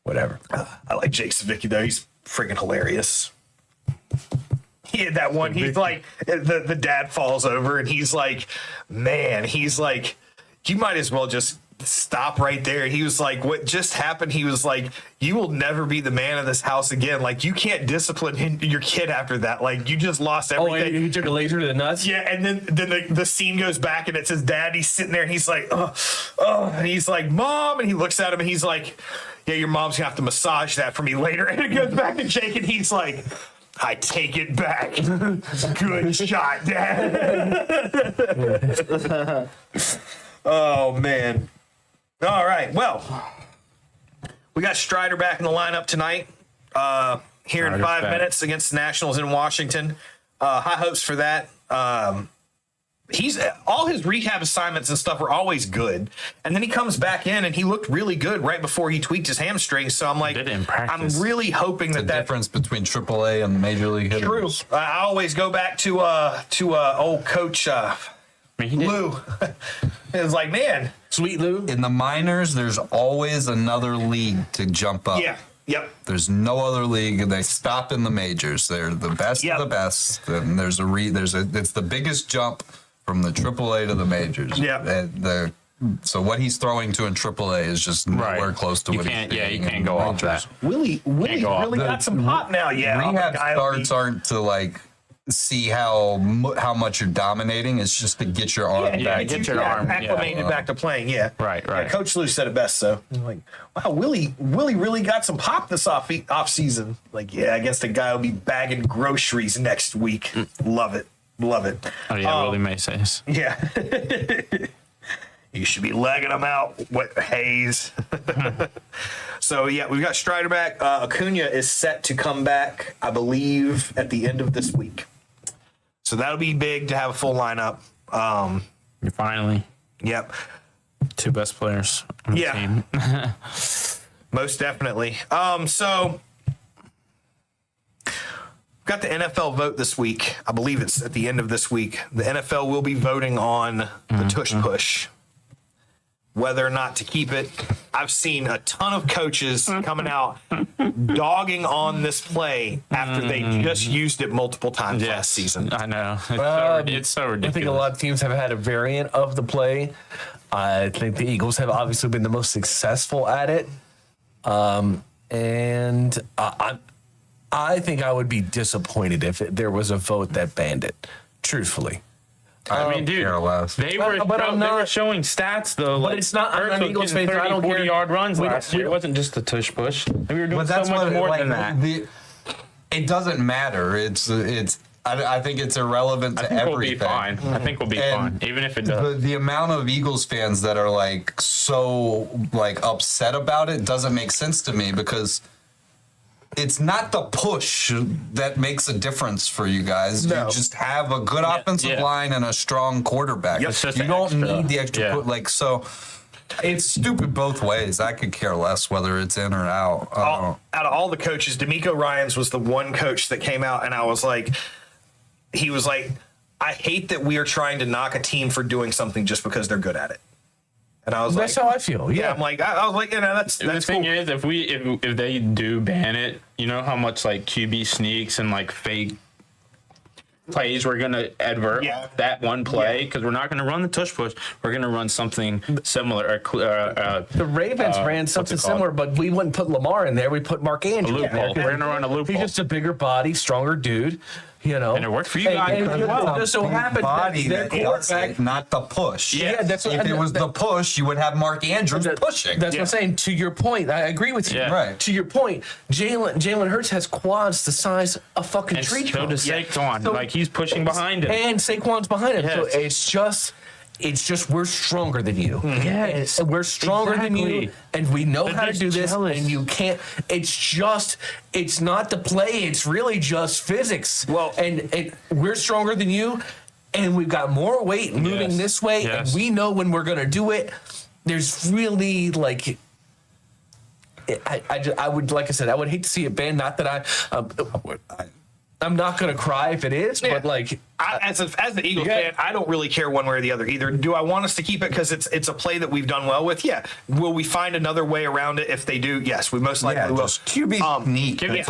Whatever. I like Jake Savicki though. He's freaking hilarious. He had that one. He's like, the dad falls over and he's like, man, he's like, you might as well just stop right there. He was like, what just happened? He was like, you will never be the man of this house again. Like, you can't discipline your kid after that. Like, you just lost everything. Oh, and he took a laser to the nuts? Yeah, and then the scene goes back and it's his dad. He's sitting there and he's like, oh, and he's like, Mom, and he looks at him and he's like, yeah, your mom's gonna have to massage that for me later. And it goes back to Jake and he's like, I take it back. Good shot, Dad. Oh, man. All right. Well, we got Strider back in the lineup tonight. Here in 5 minutes against the Nationals in Washington. High hopes for that. He's all his rehab assignments and stuff were always good, and then he comes back in and he looked really good right before he tweaked his hamstring. So I'm like, I'm really hoping that difference between AAA and Major League hitters. True. I always go back to old coach Lou. It was like, man, Sweet Lou. In the minors, there's always another league to jump up. Yeah. Yep. There's no other league, and they stop in the majors. They're the best of the best, and it's the biggest jump from the AAA to the majors. Yeah. So what he's throwing to in AAA is just nowhere close to what he's doing. Yeah, you can't go off that. Willie really got some pop now. Yeah. Rehab starts aren't to like see how much you're dominating. It's just to get your arm back. Get your arm acclimated back to playing. Yeah. Right. Yeah, Coach Lou said it best. So like, wow, Willie really got some pop this off season. Like, yeah, I guess the guy will be bagging groceries next week. Love it. Oh yeah, Willie Mays. Yeah. You should be legging them out. What Hayes? So yeah, we've got Strider back. Acuna is set to come back, I believe, at the end of this week. So that'll be big to have a full lineup. You're finally. Yep. Two best players on the team. Most definitely. So got the NFL vote this week. I believe it's at the end of this week. The NFL will be voting on the tush push, whether or not to keep it. I've seen a ton of coaches coming out dogging on this play after they just used it multiple times last season. I know. It's so ridiculous. I think a lot of teams have had a variant of the play. I think the Eagles have obviously been the most successful at it. And I think I would be disappointed if there was a vote that banned it, truthfully. I mean, dude, they were showing stats though. But it's not. I'm Eagles fans. 30, 40-yard runs last year. It wasn't just the tush push. We were doing so much more than that. It doesn't matter. I think it's irrelevant to everything. We'll be fine. I think we'll be fine, even if it does. The amount of Eagles fans that are like so like upset about it doesn't make sense to me because it's not the push that makes a difference for you guys. No. You just have a good offensive line and a strong quarterback. Yep. You don't need the extra push. So it's stupid both ways. I could care less whether it's in or out. Out of all the coaches, D'Amico Ryans was the one coach that came out, and I was like, he was like, I hate that we are trying to knock a team for doing something just because they're good at it. And I was that's how I feel. Yeah, I'm like, I was like, that's the thing cool. is, if they do ban it, you know how much like QB sneaks and like fake plays we're gonna advert that one play because we're not gonna run the tush push. We're gonna run something similar. The Ravens ran something similar, but we wouldn't put Lamar in there. We put Mark Andrews. A loophole. We're gonna run a loophole. He's just a bigger body, stronger dude. You know, and it worked for you guys. And it just so happened that their quarterback, not the push. Yeah, that's what, if it was the push, you would have Mark Andrews pushing. That's what I'm saying. To your point, I agree with you. Yeah. Right. To your point, Jalen Hurts has quads the size of fucking tree so trunk. does Saquon. So, like he's pushing behind him, and Saquon's behind him. Yes. So it's just we're stronger than you. Yes, and we're stronger than you, and we know how to do this. And you can't. It's not the play. It's really just physics. Well, and we're stronger than you. and we've got more weight moving this way, and we know when we're going to do it. There's really like, I would, like I said, I would hate to see it banned. Not that I'm not going to cry if it is, but like, as the Eagles fan, I don't really care one way or the other either. Do I want us to keep it because it's a play that we've done well with? Yeah. Will we find another way around it if they do? Yes, we most likely will. QB sneak. Give it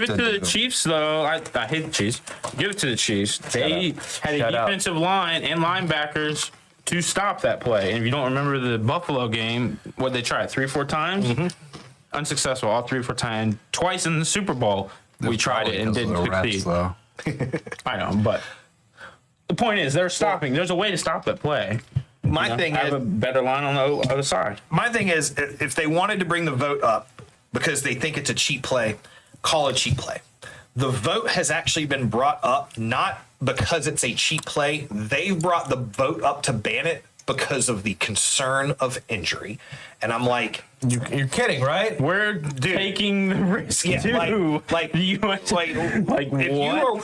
to the Chiefs, though. I hate the Chiefs. Give it to the Chiefs. They had a defensive line and linebackers to stop that play. And if you don't remember the Buffalo game, what they tried 3-4 times, unsuccessful. All 3-4 times. Twice in the Super Bowl, we tried it and didn't succeed. I know, but the point is, they're stopping. There's a way to stop that play. My thing have is, a better line on the other side. My thing is, if they wanted to bring the vote up because they think it's a cheap play, call it cheap play. The vote has actually been brought up not because it's a cheap play. They've brought the vote up to ban it because of the concern of injury. And I'm like, you're kidding, right? We're taking the risk too.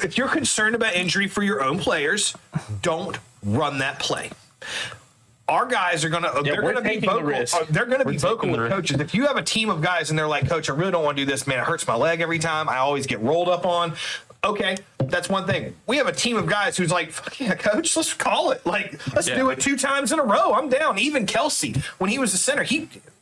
If you're concerned about injury for your own players, don't run that play. Our guys are gonna be vocal. They're gonna be vocal with coaches. If you have a team of guys and they're like, Coach, I really don't want to do this, man. It hurts my leg every time. I always get rolled up on. Okay, that's one thing. We have a team of guys who's like, fuck yeah, Coach, let's call it. Like, let's do it 2 times in a row. I'm down. Even Kelsey, when he was a center,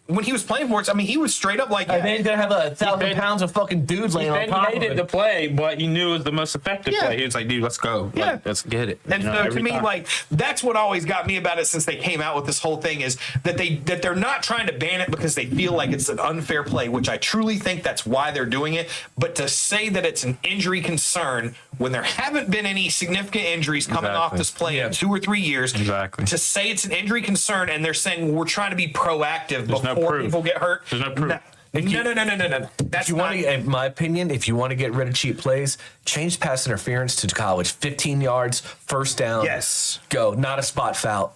when he was playing for us, I mean, he was straight up like, I mean, he's gonna have 1,000 pounds of fucking dudes laying on top of him. He hated the play, but he knew it was the most effective play. He was like, dude, let's go. Like, let's get it. And so to me, like, that's what always got me about it since they came out with this whole thing is that they're not trying to ban it because they feel like it's an unfair play, which I truly think that's why they're doing it. But to say that it's an injury concern when there haven't been any significant injuries coming off this play in 2 or 3 years, to say it's an injury concern and they're saying, well, we're trying to be proactive before people get hurt. There's no proof. No. That's in my opinion, if you want to get rid of cheap plays, change pass interference to college. 15 yards, first down. Yes. Go. Not a spot foul.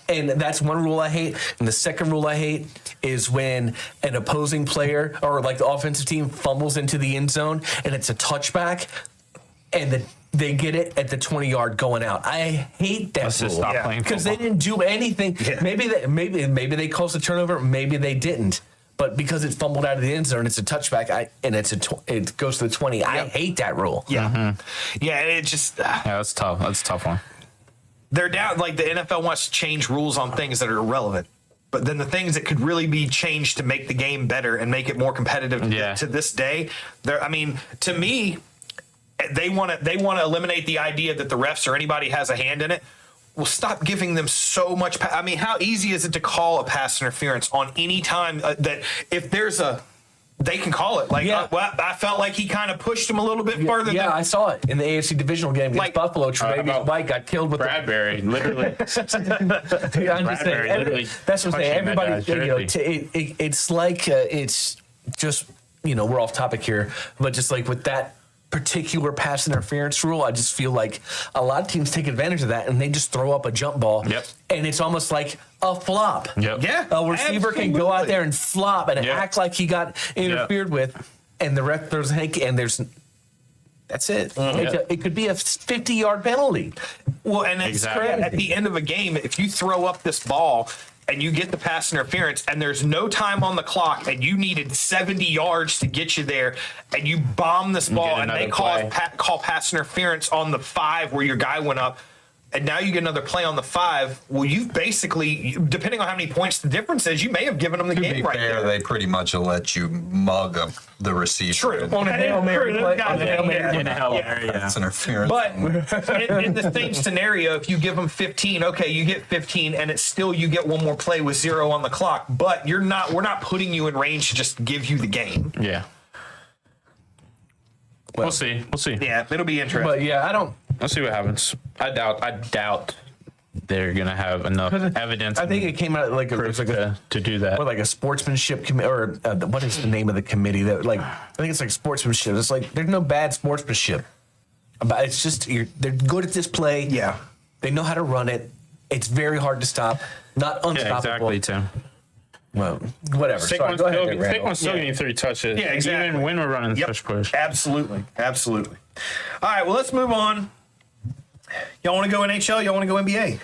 And that's one rule I hate. And the second rule I hate is when an opposing player or like the offensive team fumbles into the end zone and it's a touchback and they get it at the 20-yard going out. I hate that rule because they didn't do anything. Yeah. Maybe they caused a turnover. Maybe they didn't. But because it's fumbled out of the end zone, it's a touchback. It goes to the 20. I hate that rule. Yeah, yeah. It just that's tough. That's a tough one. They're down. Like the NFL wants to change rules on things that are irrelevant. But then the things that could really be changed to make the game better and make it more competitive to this day, I mean, to me, they want to eliminate the idea that the refs or anybody has a hand in it. Well, stop giving them so much. I mean, how easy is it to call a pass interference on any time that if there's they can call it. Like, I felt like he kind of pushed him a little bit further. Yeah, I saw it in the AFC divisional game against Buffalo. Tre'Davious White got killed with Bradbury, literally. I'm just saying, that's what I'm saying. Everybody, it's like it's just we're off topic here, but just like with that particular pass interference rule, I just feel like a lot of teams take advantage of that and they just throw up a jump ball. And it's almost like a flop. Yeah, a receiver can go out there and flop and act like he got interfered with, and the ref throws a hanky, and that's it. It could be a 50-yard penalty. Well, and it's at the end of a game, if you throw up this ball and you get the pass interference and there's no time on the clock and you needed 70 yards to get you there and you bomb this ball and they call pass interference on the 5 where your guy went up, and now you get another play on the 5. Well, you've basically, depending on how many points the difference is, you may have given them the game right there. They pretty much will let you mug the receiver. True. On a Hail Mary play. That's interference. But in the same scenario, if you give them 15, okay, you get 15, and it's still you get one more play with 0 on the clock. But we're not putting you in range to just give you the game. Yeah. We'll see. Yeah, it'll be interesting. But yeah, Let's see what happens. I doubt they're gonna have enough evidence. I think it came out like to do that. Or like a sportsmanship committee, or what is the name of the committee that I think it's like sportsmanship. It's like there's no bad sportsmanship. But it's just they're good at this play. Yeah, they know how to run it. It's very hard to stop. Not unstoppable. Yeah, exactly, Tim. Well, whatever. Saquon's still getting 3 touches. Yeah, exactly. Even when we're running the push. Absolutely. All right, well, let's move on Y'all want to go NHL? Y'all want to go NBA?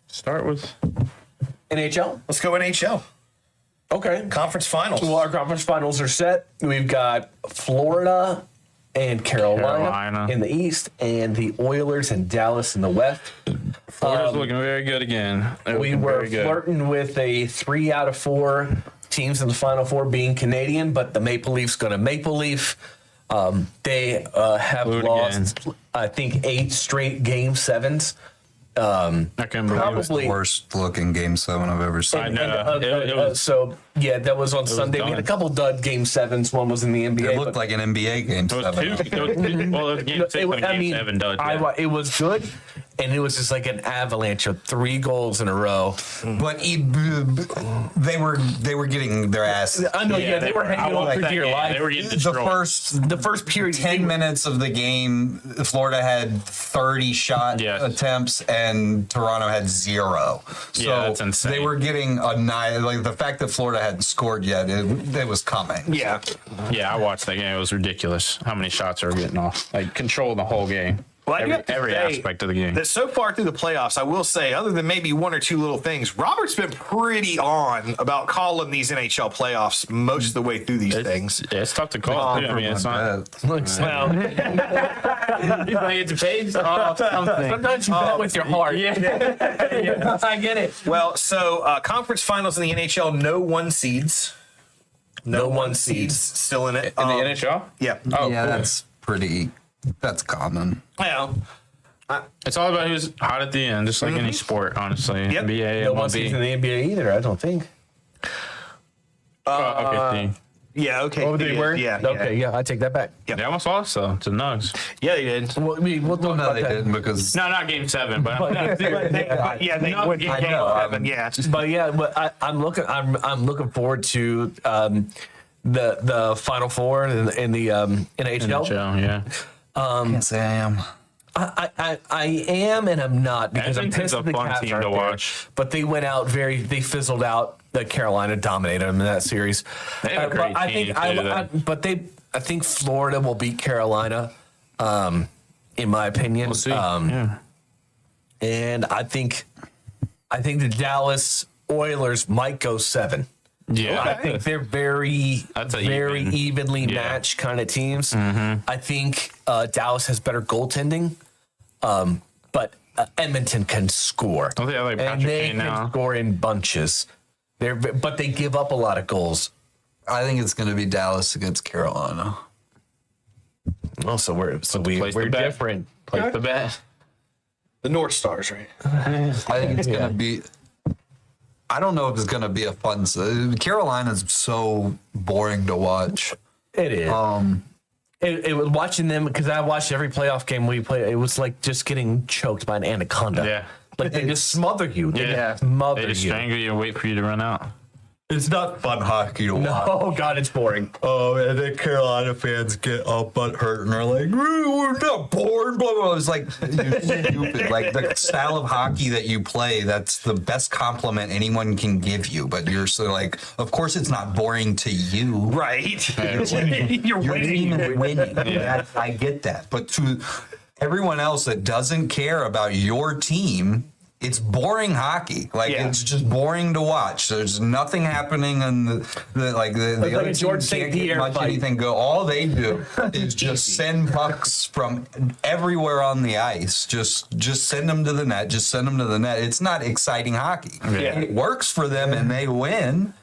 Start with NHL. Let's go NHL. Okay. Conference finals. Well, our conference finals are set. We've got Florida and Carolina in the East, and the Oilers and Dallas in the West. Florida's looking very good again. We were flirting with a 3 out of 4 teams in the Final Four being Canadian, but the Maple Leafs going to Maple Leaf. They have lost, I think, 8 straight Game 7s. I can't believe That was the worst looking Game 7 I've ever seen. I know. So, yeah, that was on Sunday. We had a couple dud Game 7s. One was in the NBA. It looked like an NBA Game 7. Well, it was Game 6 and Game 7 dud. Yeah. It was good, and it was just like an avalanche of 3 goals in a row. But they were getting their ass. I know, yeah, they were hanging on for dear life. They were getting destroyed. The first period, 10 minutes of the game, Florida had 30 shot attempts and Toronto had 0. So that's insane. they were getting like the fact that Florida hadn't scored yet, it was coming. Yeah. Yeah, I watched that game. It was ridiculous how many shots they were getting off. Like, control the whole game. Well, I do have to every say aspect of the game. That so far through the playoffs, I will say, other than maybe 1 or 2 little things, Robert's been pretty on about calling these NHL playoffs most of the way through these things. Yeah, it's tough to call. Too. I mean, it's not. well, It's based off something. sometimes you bet with your heart. Yeah. I get it. Well, so conference finals in the NHL, no 1 seeds. No 1 seeds. Still in it. In the NHL? Yeah. Oh, Yeah, cool. that's common. Well, It's all about who's hot at the end, just like any sport, honestly. Yep. NBA, No MLB. 1 seeds in the NBA either, I don't think. Okay, yeah, okay. Oh, they were? Yeah. Okay, yeah, I take that back. they almost lost, though, to the Nugs. Yeah, they did. Well, we'll talk No, about they that. didn't because No, not Game 7, but Yeah, they No, went I game know. 7. Yeah. But yeah, but I'm looking forward to the Final Four in the NHL. NHL, yeah. can't say I am. I am and I'm not because I'm Edmonton's pissed a that the fun Cavs team aren't to there. watch. But they went out they fizzled out. The Carolina dominated them in that series. They have a great but team, I think Florida will beat Carolina, in my opinion. We'll see. And I think the Dallas Oilers might go 7. Yeah. I think they're very evenly matched kind of teams. I think Dallas has better goaltending, but Edmonton can score. Don't they have, like, and Patrick they Kane can now? score in bunches. But they give up a lot of goals. I think it's going to be Dallas against Carolina. Oh, so we're Place the bet. different. Place the bet. The North Stars, right? I think it's going to be. I don't know if it's going to be a fun. Carolina's so boring to watch. It is. It was watching them because I watched every playoff game we played. It was like just getting choked by an anaconda. Yeah. Like they just smother you. They Yeah. smother They just you. strangle you and wait for you to run out. It's not fun hockey to watch. Oh God, it's boring. Oh, and then Carolina fans get all butt hurt and are like, we're not bored, blah, blah. It's like, you're stupid. Like, the style of hockey that you play, that's the best compliment anyone can give you. But you're so like, of course it's not boring to you. Right. You're winning. Winning. I get that. But to everyone else that doesn't care about your team, it's boring hockey. Like, it's just boring to watch. There's nothing happening in the other a team George St. can't get Pierre much fight. anything go. All they do is just send pucks from everywhere on the ice. Just send them to the net. Just send them to the net. It's not exciting hockey. Yeah. It works for them and they win.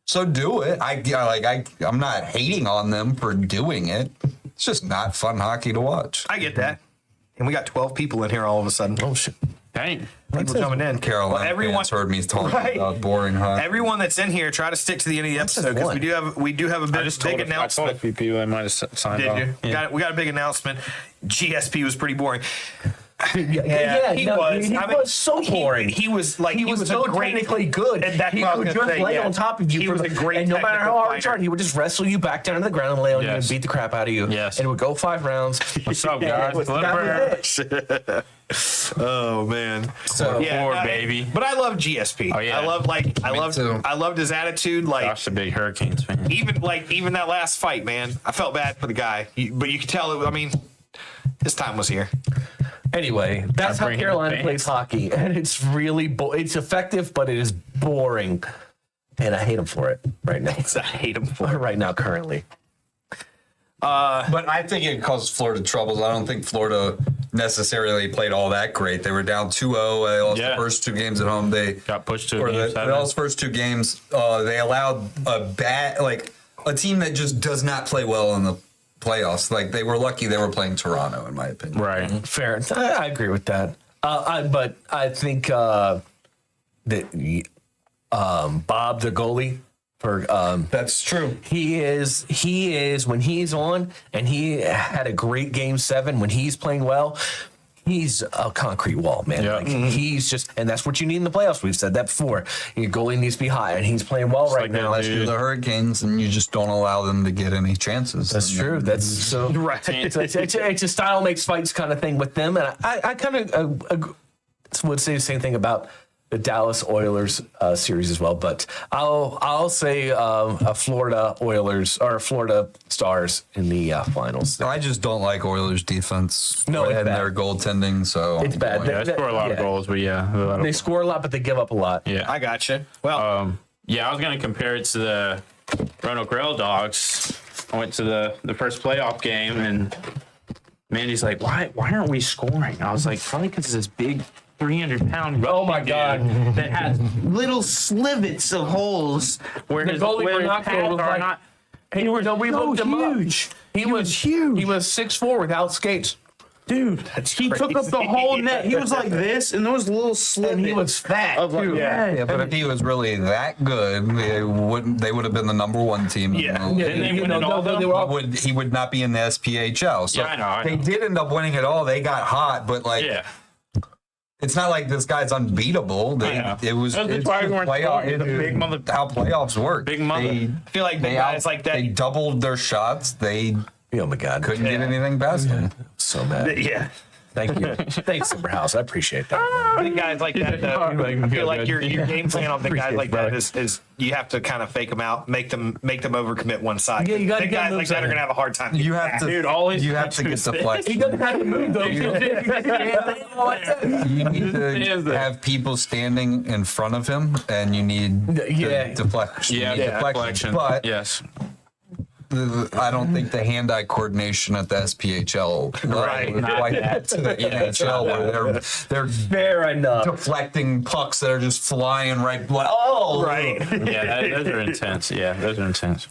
So do it. I'm not hating on them for doing it. It's just not fun hockey to watch. I get that. And we got 12 people in here all of a sudden. Oh shit. Dang. People coming in. Carolina fans heard me talking about boring hockey. Everyone that's in here, try to stick to the end of the episode because we do have a big I announcement. told a few people I might have signed Did off. you? Yeah. We got a big announcement. GSP was pretty boring. Yeah, he was. He I mean, was so boring. He was like He was a so great, technically good. And that's He what I would was just gonna say, lay yeah. on top of you. He was a great and no matter technical how hard you fighter. tried, he would just wrestle you back down to the ground and lay on you and Yes. beat the crap out of you. Yes. And it would go 5 rounds. What's up, guys? That was it. Oh man. So Poor baby. But I love GSP. Oh, yeah. I loved his attitude. Like Josh, the big Hurricanes fan. even that last fight, man. I felt bad for the guy, but you could tell. I mean, his time was here. Anyway, that's how bring in Carolina fans. plays hockey, and it's really it's effective, but it is boring, and I hate them for it right now. I hate them for it. Right now, currently. But I think it causes Florida troubles. I don't think Florida necessarily played all that great. They were down 2-0. They lost the first 2 games at home. They Got pushed to or a game they seven. lost the first 2 games. They allowed a team that just does not play well in the playoffs. Like, they were lucky they were playing Toronto, in my opinion. Right. Fair. I agree with that. But I think that Bob, the goalie, for That's true. he is when he's on, and he had a great game 7 when he's playing well. He's a concrete wall, man. Yeah. Like, he's just, and that's what you need in the playoffs. We've said that before. Your goalie needs to be high, and he's playing well right like now. Unless you're the Hurricanes and you just don't allow them to get any chances. That's true. That's so Right. It's a style makes fights kind of thing with them, and I kind of would say the same thing about the Dallas Oilers series as well. But I'll say Florida Oilers or Florida Stars in the finals. I just don't like Oilers defense. No, it's and bad. their goaltending. So It's bad. Yeah, they score a lot of goals, but yeah. They score a lot, but they give up a lot. Yeah. I got you. Well, Yeah, I was going to compare it to the Roanoke Rail Dogs. I went to the first playoff game, and Mandy's like, why aren't we scoring? I was like, probably because this big 300-pound Oh my God. that has little slivets of holes where The his, goalie where for his Knoxville pads was are like- not. We so looked him huge. up. He was huge. He was 6'4" without skates. Dude, he took up the whole net. He was like this, and there was little slivets. And he was fat, of like, too. Yeah, but if he was really that good, they would have been the number 1 team. Yeah. Didn't they win it all, though? they were all, He would not be in the SPHL. So Yeah, I know. they did end up winning it all. They got hot, but like Yeah. it's not like this guy's unbeatable. I know. It was That's it's why just we weren't playoff. scoring. The big mother- How playoffs work. Big mother. They, I feel like big guys like that. They doubled their shots. They oh my God. couldn't get anything past them. So mad. Yeah. Thank you. Thanks, Silverhouse. I appreciate that. Big guys like that, though. I feel like your game plan on big guys like that is you have to kind of fake them out, make them overcommit one side. Yeah, you gotta big get guys like moves that on are it. gonna have a hard time. You have to. Dude, always You have to get the flex. He doesn't have to move, though. You need to have people standing in front of him, and you need Yeah. deflection. Yeah, You need deflection. But Yes. I don't think the hand-eye coordination at the SPHL Right. is quite that to the NHL, where they're Fair enough. deflecting pucks that are just flying right. Oh, Right. Yeah, those are intense. Yeah, those are intense.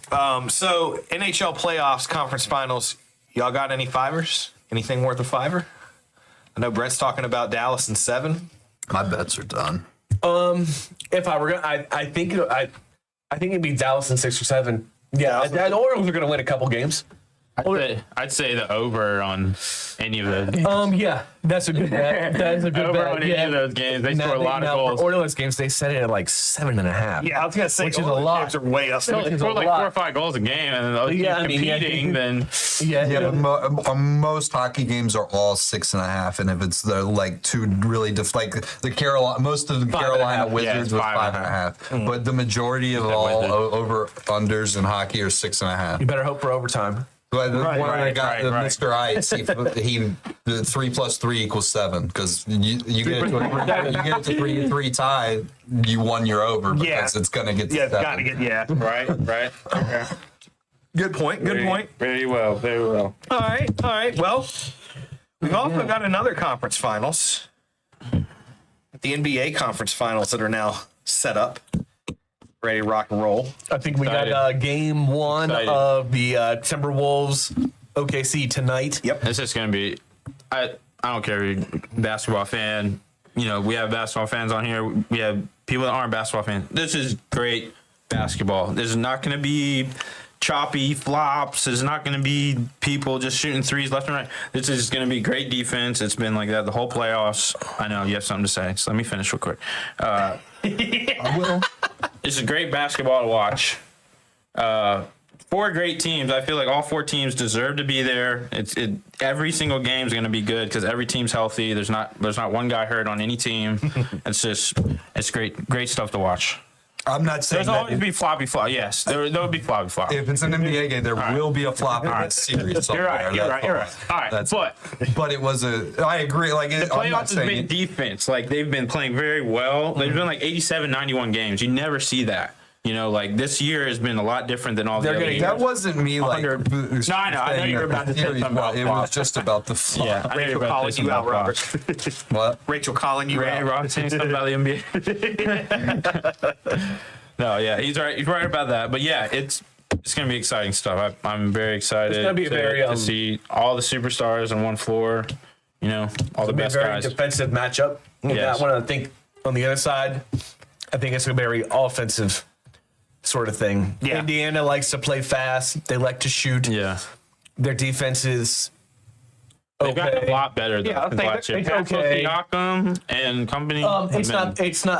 So NHL playoffs, conference finals. Y'all got any fivers? Anything worth a fiver? I know Brett's talking about Dallas in 7. My bets are done. If I were gonna, I think it'd be Dallas in 6 or 7. Yeah, Dallas. the Orioles are gonna win a couple games. I'd say the over on any of the Yeah, that's a good bet. That's a good over bet. on any of those games. They score a lot of goals. For Orioles games, they set it at like 7.5. Yeah, I was gonna say Which is all a the lot. games are way up. They is score a like lot. 4 or 5 goals a game, and those Yeah, teams I mean, yeah. competing. Then Yeah, but most hockey games are all 6.5, and if it's the like two really like the Carolina, most of the 5.5. Carolina Yeah, Wizards it's was 5.5. but the majority of all Wizards. over unders in hockey are 6.5. You better hope for overtime. But the one I got, right, the right. Mr. Ice, the 3 + 3 = 7 because you get it to 3 tie, you won your over because Yeah. it's gonna get to Yeah, it's 7. gotta get right. Good point. Good point. Very well. All right. Well, we've also got another conference finals. The NBA conference finals that are now set up, ready to rock and roll. I think we Excited. got game 1 Excited. of the Timberwolves OKC tonight. Yep. It's just gonna be. I don't care if you're a basketball fan. You know, we have basketball fans on here. We have people that aren't basketball fans. This is great basketball. There's not gonna be choppy flops. There's not gonna be people just shooting threes left and right. This is gonna be great defense. It's been like that the whole playoffs. I know you have something to say, so let me finish real quick. I will. It's a great basketball to watch. 4 great teams. I feel like all 4 teams deserve to be there. Every single game is going to be good because every team's healthy. There's not one guy hurt on any team. It's great stuff to watch. I'm not saying There's that always be floppy flop. Yes, there would be floppy flop. if it's an NBA game, there will be a flop in this series. You're right. You're right. You're right. All right. But it was I agree. Like the I'm not playoffs has saying been defense. Like they've been playing very well. They've been like 87, 91 games. You never see that. You know, like this year has been a lot different than all the other years. That wasn't me. Like, No, I know. I know you were about to say something about it was just about the flop. Yeah, I know you were about to say Calling you out, something Robert. What? Rachel calling you Ray out. Rob saying something about the NBA. No, yeah, he's right. He's right about that. But yeah, it's gonna be exciting stuff. I'm very excited. It's gonna be to see all the superstars on one floor. You know, all the It'll be a best very guys. defensive matchup. Yes. That one, I think, on the other side, I think it's a very offensive sort of thing. Yeah. Indiana likes to play fast. They like to shoot. Yeah, Their defense is they've gotten a lot better though. Yeah, I since think last year. it's Pascal okay. Siakam and company. It's not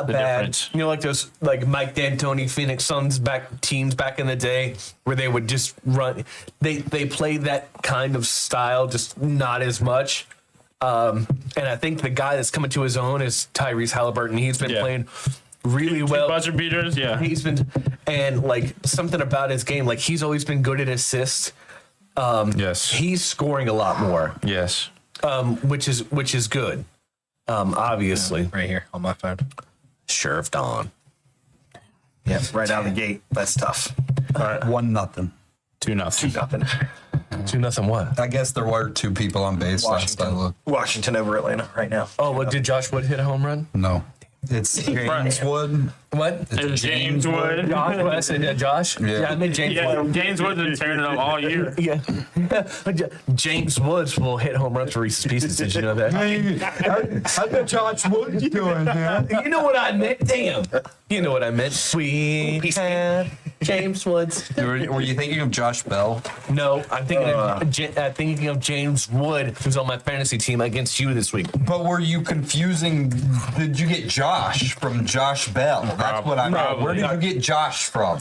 the bad. difference. You know, like those like Mike D'Antoni Phoenix Suns teams back in the day where they would just run. They play that kind of style, just not as much. And I think the guy that's coming to his own is Tyrese Halliburton. He's been playing really well. Buzzer beaters, yeah. He's been, and like something about his game, like he's always been good at assists. Yes. He's scoring a lot more, Yes. which is good. Obviously, Right here on my phone. Sheriff Don. Yeah, right out of the gate. That's tough. 1-0. 2-0. Nothing. 2-0 what? I guess there were 2 people on base last I looked. Washington over Atlanta right now. Oh, what did Josh Wood hit a home run? No. It's James Wood. What? It's James Wood. Josh? What I said, Josh? Yeah. I meant James Yeah, Wood. James Wood's been tearing it up all year. Yeah. James Woods will hit home runs for Reese's Pieces. Did you know that? How's the Josh Wood doing, man? You know what I meant? Damn. You know what I meant. We have James Woods. Were you thinking of Josh Bell? No, I'm thinking of James Wood, who's on my fantasy team against you this week. But were you confusing? Did you get Josh from Josh Bell? That's what I meant. Where did you get Josh from?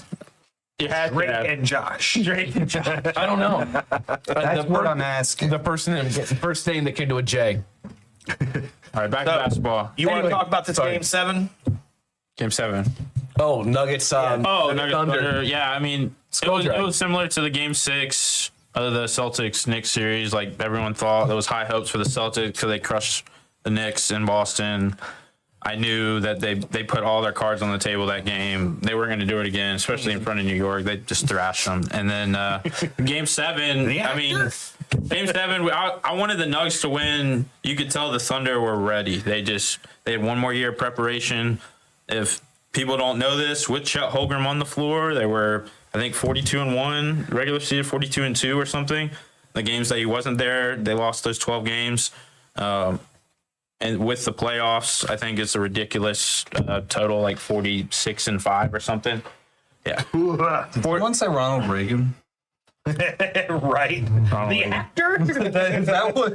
You had Drake to have and Josh. Drake and Josh. I don't know. That's what I'm asking. The first name that came to a J. All right, back to basketball. You want to Anyway, talk about this sorry. game 7? Game 7. Oh, Nuggets. Nuggets Thunder. Yeah, I mean, it Skull was similar to the Game 6 of the Celtics-Knicks series. Like, everyone thought there was high hopes for the Celtics because they crushed the Knicks in Boston. I knew that they put all their cards on the table that game. They weren't going to do it again, especially in front of New York. They just thrashed them. And then Game 7, I mean, Game 7, I wanted the Nuggets to win. You could tell the Thunder were ready. They had one more year of preparation. If people don't know this, with Chet Holmgren on the floor, they were, I think, 42-1, regular season 42-2 or something. The games that he wasn't there, they lost those 12 games. And with the playoffs, I think it's a ridiculous total, like 46-5 or something. Yeah. Did you once say Ronald Reagan? Right. The actor? Is that what?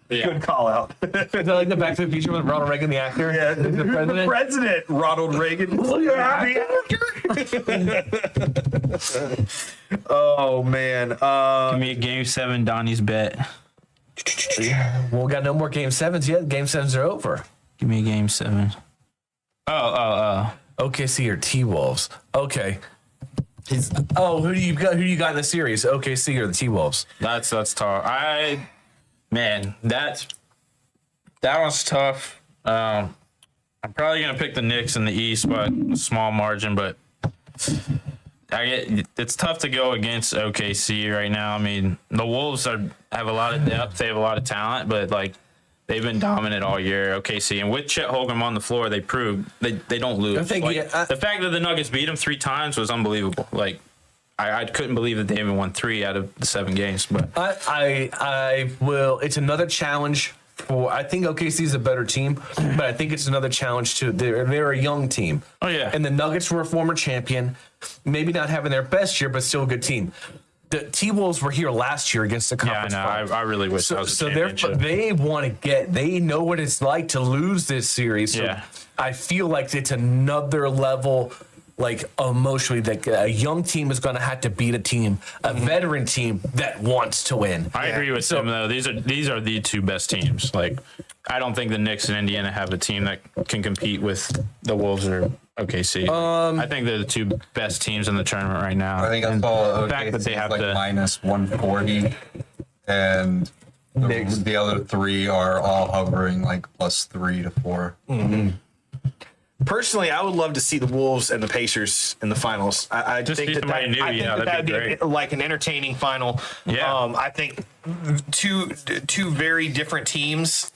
Good call out. Is that like the Back to the Future with Ronald Reagan, the actor? Yeah, The president? President Ronald Reagan. The actor. Oh man. Give me a Game 7 Donnie's bet. Well, we got no more Game 7s yet. Game 7s are over. Give me a Game 7. Oh. OKC or T-Wolves. Okay. Who do you got? Who do you got in the series? OKC or the T-Wolves? That's tough. That one's tough. I'm probably gonna pick the Knicks in the East by a small margin, but it's tough to go against OKC right now. I mean, the Wolves have a lot of depth, they have a lot of talent, but like they've been dominant all year. OKC, and with Chet Holmgren on the floor, they proved they don't lose. I think, the fact that the Nuggets beat them 3 times was unbelievable. Like I couldn't believe that they even won 3 out of the 7 games. But I will. It's another challenge for. I think OKC is a better team, but I think it's another challenge to. They're a young team. Oh yeah, and the Nuggets were a former champion, maybe not having their best year, but still a good team. The T-Wolves were here last year against the conference. Yeah, I know. I really wish that was a championship. They want to get. They know what it's like to lose this series. So yeah. I feel like it's another level like emotionally that a young team is going to have to beat a team, a veteran team that wants to win. I agree with him though. These are the two best teams. Like, I don't think the Knicks and Indiana have a team that can compete with the Wolves or OKC. I think they're the two best teams in the tournament right now. I think I saw the fact that they have like to minus 140, and the other three are all hovering like plus 3 to 4. Personally, I would love to see the Wolves and the Pacers in the finals. I Just think see somebody new, that'd be great. like an entertaining final. Yeah. I think two very different teams,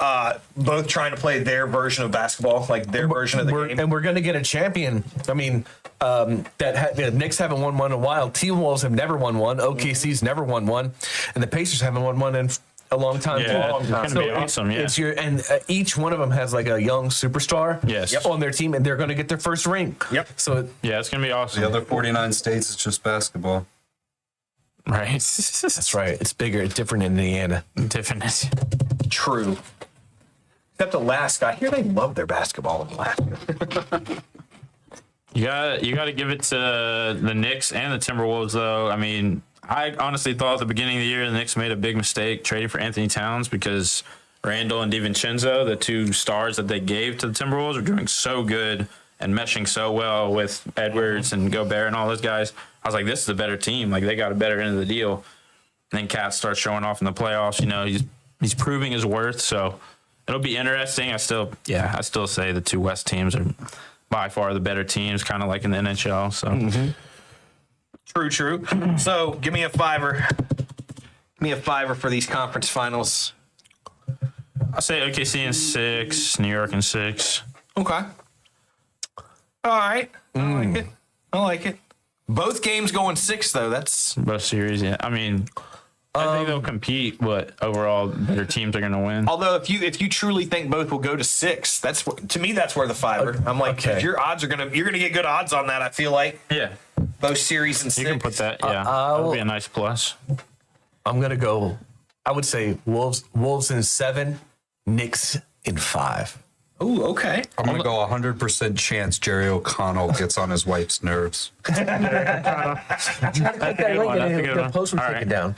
both trying to play their version of basketball, like their version of the game. And we're going to get a champion. I mean, the Knicks haven't won one in a while. T-Wolves have never won one. OKC's never won one. And the Pacers haven't won one in a long time. Yeah, it's going to be awesome. Yeah. Each one of them has like a young superstar on their team, and they're going to get their first ring. Yep. So Yeah, it's going to be awesome. The other 49 states, it's just basketball. Right. that's right. It's bigger. It's different in Indiana. Different. True. Except Alaska. I hear they love their basketball in Alaska. You got to give it to the Knicks and the Timberwolves, though. I mean, I honestly thought at the beginning of the year the Knicks made a big mistake trading for Anthony Towns because Randall and DiVincenzo, the two stars that they gave to the Timberwolves, were doing so good and meshing so well with Edwards and Gobert and all those guys. I was like, this is a better team. Like, they got a better end of the deal. And then Cat starts showing off in the playoffs. You know, he's proving his worth. So it'll be interesting. I still say the two West teams are by far the better teams, kind of like in the NHL. So. True. So give me a fiver. Give me a fiver for these conference finals. I'll say OKC in 6, New York in 6. Okay. All right. I like it. Both games going 6 though. That's Both series, yeah. I mean, I think they'll compete, but overall, better teams are going to win. although if you truly think both will go to 6, to me that's where the fiver. I'm like, Okay. your odds you're gonna get good odds on that. I feel like Yeah, both series in 6. you can put that. Yeah, that would be a nice plus. I'm going to go, I would say Wolves in 7, Knicks in 5. Ooh, okay. I'm going to go 100% chance Jerry O'Connell gets on his wife's nerves. That's a good one. Post was All taken right. down.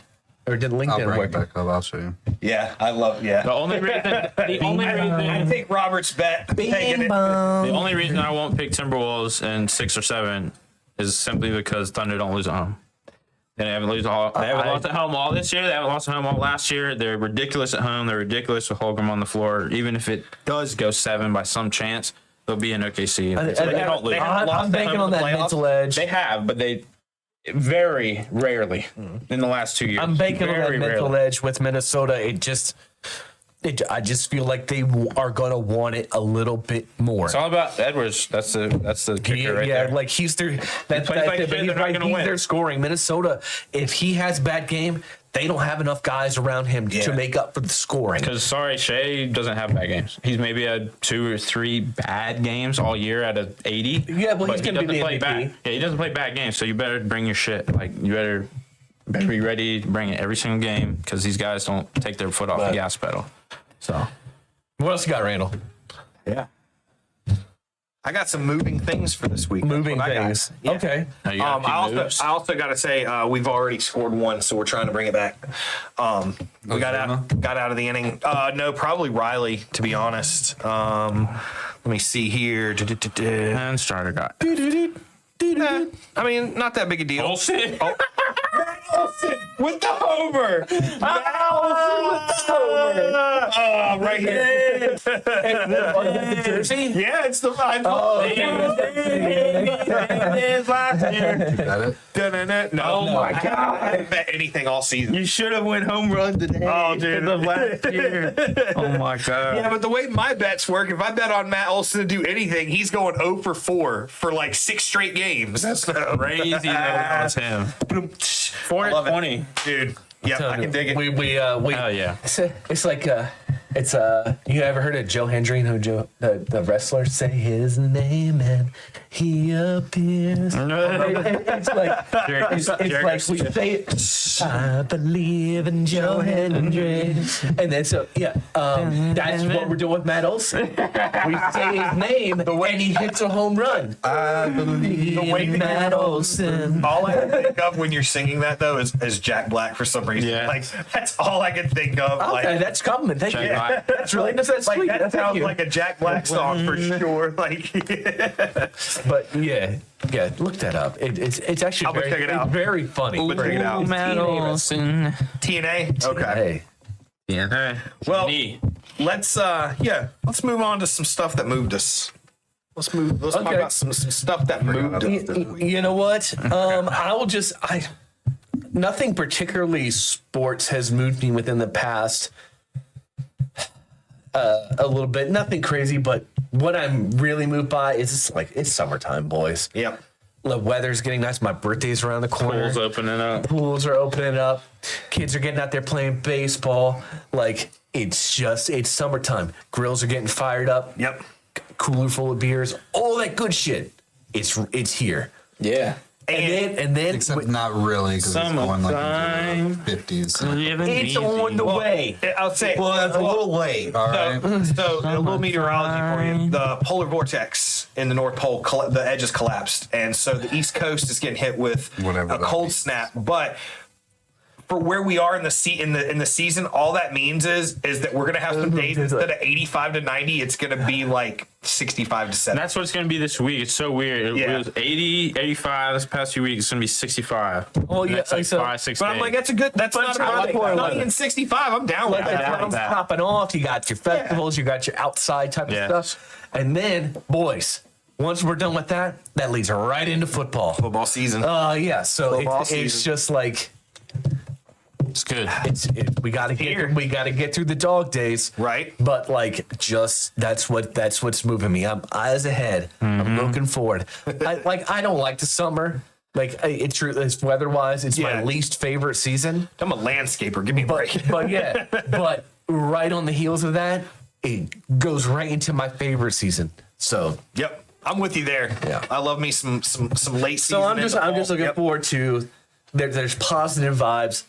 Or did I'll LinkedIn bring it work? back up. I'll show you. Yeah, I love. Yeah. The only reason, I think Robert's bet. taking it. the only reason I won't pick Timberwolves in 6 or 7 is simply because Thunder don't lose at home. They haven't lost at home all this year. They haven't lost at home all last year. They're ridiculous at home. They're ridiculous with Holgram on the floor. Even if it does go 7 by some chance, they'll be in OKC. They don't lose. I'm banking on that mental edge. They have, but they very rarely in the last 2 years. I'm banking on that Very mental rarely. edge with Minnesota. I just feel like they are going to want it a little bit more. It's all about Edwards. That's the kicker right there. like he's their plays like shit, they're not gonna win. They're scoring. Minnesota, if he has bad game, they don't have enough guys around him to make up for the scoring. Because Shea doesn't have bad games. He's maybe had 2 or 3 bad games all year out of 80. Yeah, well, he's he gonna be doesn't the play MVP. bad. Yeah, he doesn't play bad games. So you better bring your shit. Like you better be ready to bring it every single game because these guys don't take their foot off the gas pedal. So What else you got, Randall? Yeah. I got some moving things for this week. Moving That's what I got. things. Yeah. Okay. now you got a few moves. I also got to say we've already scored 1, so we're trying to bring it back. We got out of the inning. No, probably Riley, to be honest. Let me see here. And starter got I mean, not that big a deal. bullshit. With the homer. Right here. The jersey? Yeah, it's the five. Got it? No, Oh my God. I haven't bet anything all season. You should have went home run today. Oh, dude. Of last year. Oh my god. Yeah, but the way my bets work, if I bet on Matt Olson to do anything, he's going 0 for 4 for like 6 straight games. That's crazy. That was him. 4 love it. 20. Dude. Yeah, I can dig it. We Hell yeah. it's like It's you ever heard of Joe Hendrino, the wrestler? Say his name and he appears. It's like we say it. I believe in Joe Hendrino. And then that's what we're doing with Matt Olson. We say his name and he hits a home run. I believe in Matt Olson. All I can think of when you're singing that though is Jack Black for some reason. Yeah. Like that's all I can think of. Okay, Like that's compliment. Thank you. Jack Black. That's really that's like sweet. that Thank sounds you. like a Jack Black song for sure. Like But yeah, look that up. It's actually I'm gonna check it out. It's very funny. But check it out. Matt Olson. TNA. Okay. Hey, Yeah. Well, let's move on to some stuff that moved us. Let's talk Okay. about some stuff that moved us. you know what? Nothing particularly sports has moved me within the past a little bit. Nothing crazy, but what I'm really moved by is it's summertime, boys. Yep. The weather's getting nice. My birthday's around the corner. Pools opening up. Pools are opening up. Kids are getting out there playing baseball. Like it's summertime. Grills are getting fired up. Yep. Cooler full of beers. All that good shit. It's here. Yeah. And then Except not really, because it's going like into Summertime. the 50s. it's on the way. I'll say. Well, that's a little late, all right? So a little meteorology for you. The polar vortex in the North Pole, the edges collapsed, and so the East Coast is getting hit with Whatever a that cold means. snap. But for where we are in the season, all that means is that we're gonna have some days instead of 85 to 90, it's gonna be like 65 to 70. That's what it's going to be this week. It's so weird. Yeah. It was 80, 85 this past few weeks. It's going to be 65. Oh, yeah, Next, like so- 5, 6 But I'm days. like, that's a good. That's not a like bad that. 90 and 65. I'm down with Like the that. clouds that. popping off. You got your festivals. You got your outside type Yeah. of stuff. And then, boys, once we're done with that, that leads right into football. Football season. Yeah. So Football it's season. just like It's good. we got to get through the dog days, Right. But like, just that's what's moving me. I'm eyes ahead. I'm looking forward. I don't like the summer. Like it's weather-wise, it's my Yeah. least favorite season. I'm a landscaper. Give me a break. But right on the heels of that, it goes right into my favorite season. So Yep. I'm with you there. Yeah. I love me some late season. so I'm just looking Yep. forward to there's positive vibes.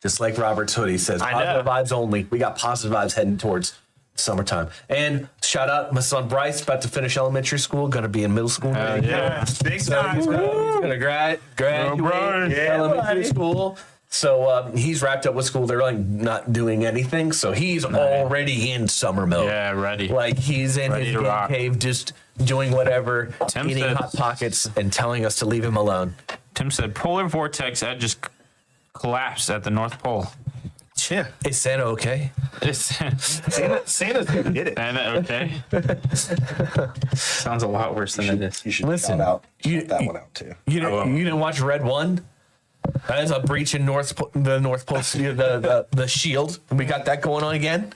Just like Robert's hoodie says, I know. positive vibes only. We got positive vibes heading towards summertime. And shout out, my son Bryce about to finish elementary school, gonna be in middle school. Yeah. Big So time. he's gonna graduate Yeah, elementary buddy. school. So he's wrapped up with school. They're like not doing anything. So he's already in summer mode. Yeah, ready. Like he's in Ready his to game rock. cave, just doing whatever, Tim eating said- hot pockets and telling us to leave him alone. Tim said polar vortex edge just collapsed at the North Pole. Yeah. Is Santa okay? It's Santa's who did it. and okay. Sounds a lot worse than it is. You should Listen, shout out you- that you- one out too. You didn't watch Red One? That is a breach in the North Pole, the shield. We got that going on again.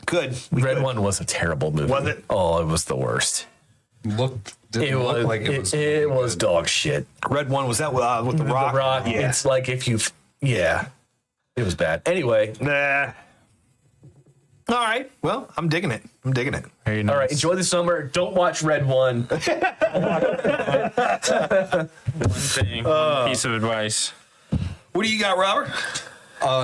Good. Red One was a terrible movie. Was it? Oh, it was the worst. Didn't It look was. like It was dog shit. Red One was that with the Rock? The Rock. Yeah. It's like if you. Yeah. It was bad. Anyway, Nah. All right. Well, I'm digging it. Very nice. all right. Enjoy the summer. Don't watch Red One. One thing, one piece of advice. What do you got, Robert?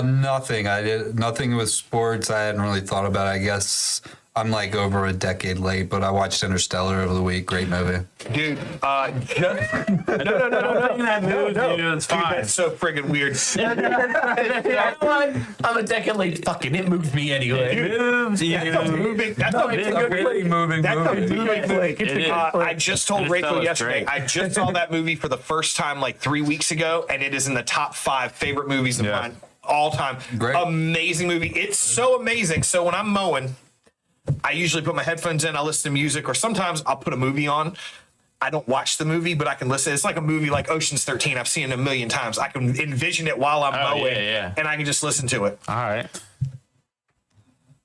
Nothing. I did nothing with sports. I hadn't really thought about it. I guess I'm like over a decade late, but I watched Interstellar over the week. Great movie. Dude, No, it's Dude, fine. that's so friggin' weird. I'm a decade late. Fucking, it moved me anyway. That's a moving. That's a big moving That's a moving flick. It is. I just told Rachel Interstellar's yesterday. great. I just saw that movie for the first time like 3 weeks ago, and it is in the top 5 favorite movies of Yeah. mine all time. Great. Amazing movie. It's so amazing. So when I'm mowing, I usually put my headphones in. I listen to music, or sometimes I'll put a movie on. I don't watch the movie, but I can listen. It's like a movie like Ocean's 13. I've seen it a million times. I can envision it while I'm Oh, mowing, yeah. and I can just listen to it. All right.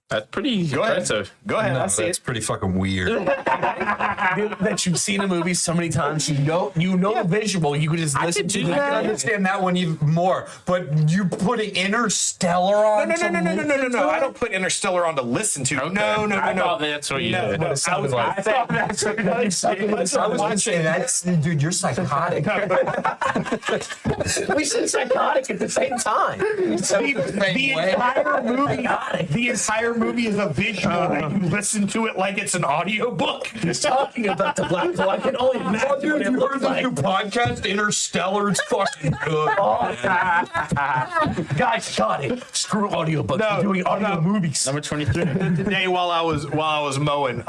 That's pretty impressive. Go ahead. I see That's it. pretty fucking weird. That you've seen a movie so many times, you know the visual. You could just listen to I can understand that one even more, but you putting Interstellar on? No. I don't put Interstellar on to listen to. Okay. No. I thought that's what you did. I thought that's what you I was going to say that's, dude, you're psychotic. We said psychotic at the same time. The entire movie is a visual, and you listen to it like it's an audiobook. He's talking about the black hole. I can only imagine what Dude, it you looks heard the like. new podcast, Interstellar? It's fucking good. Guys, got it. Screw audiobooks. No, We're doing audio movies. Number 23. Today while I was mowing,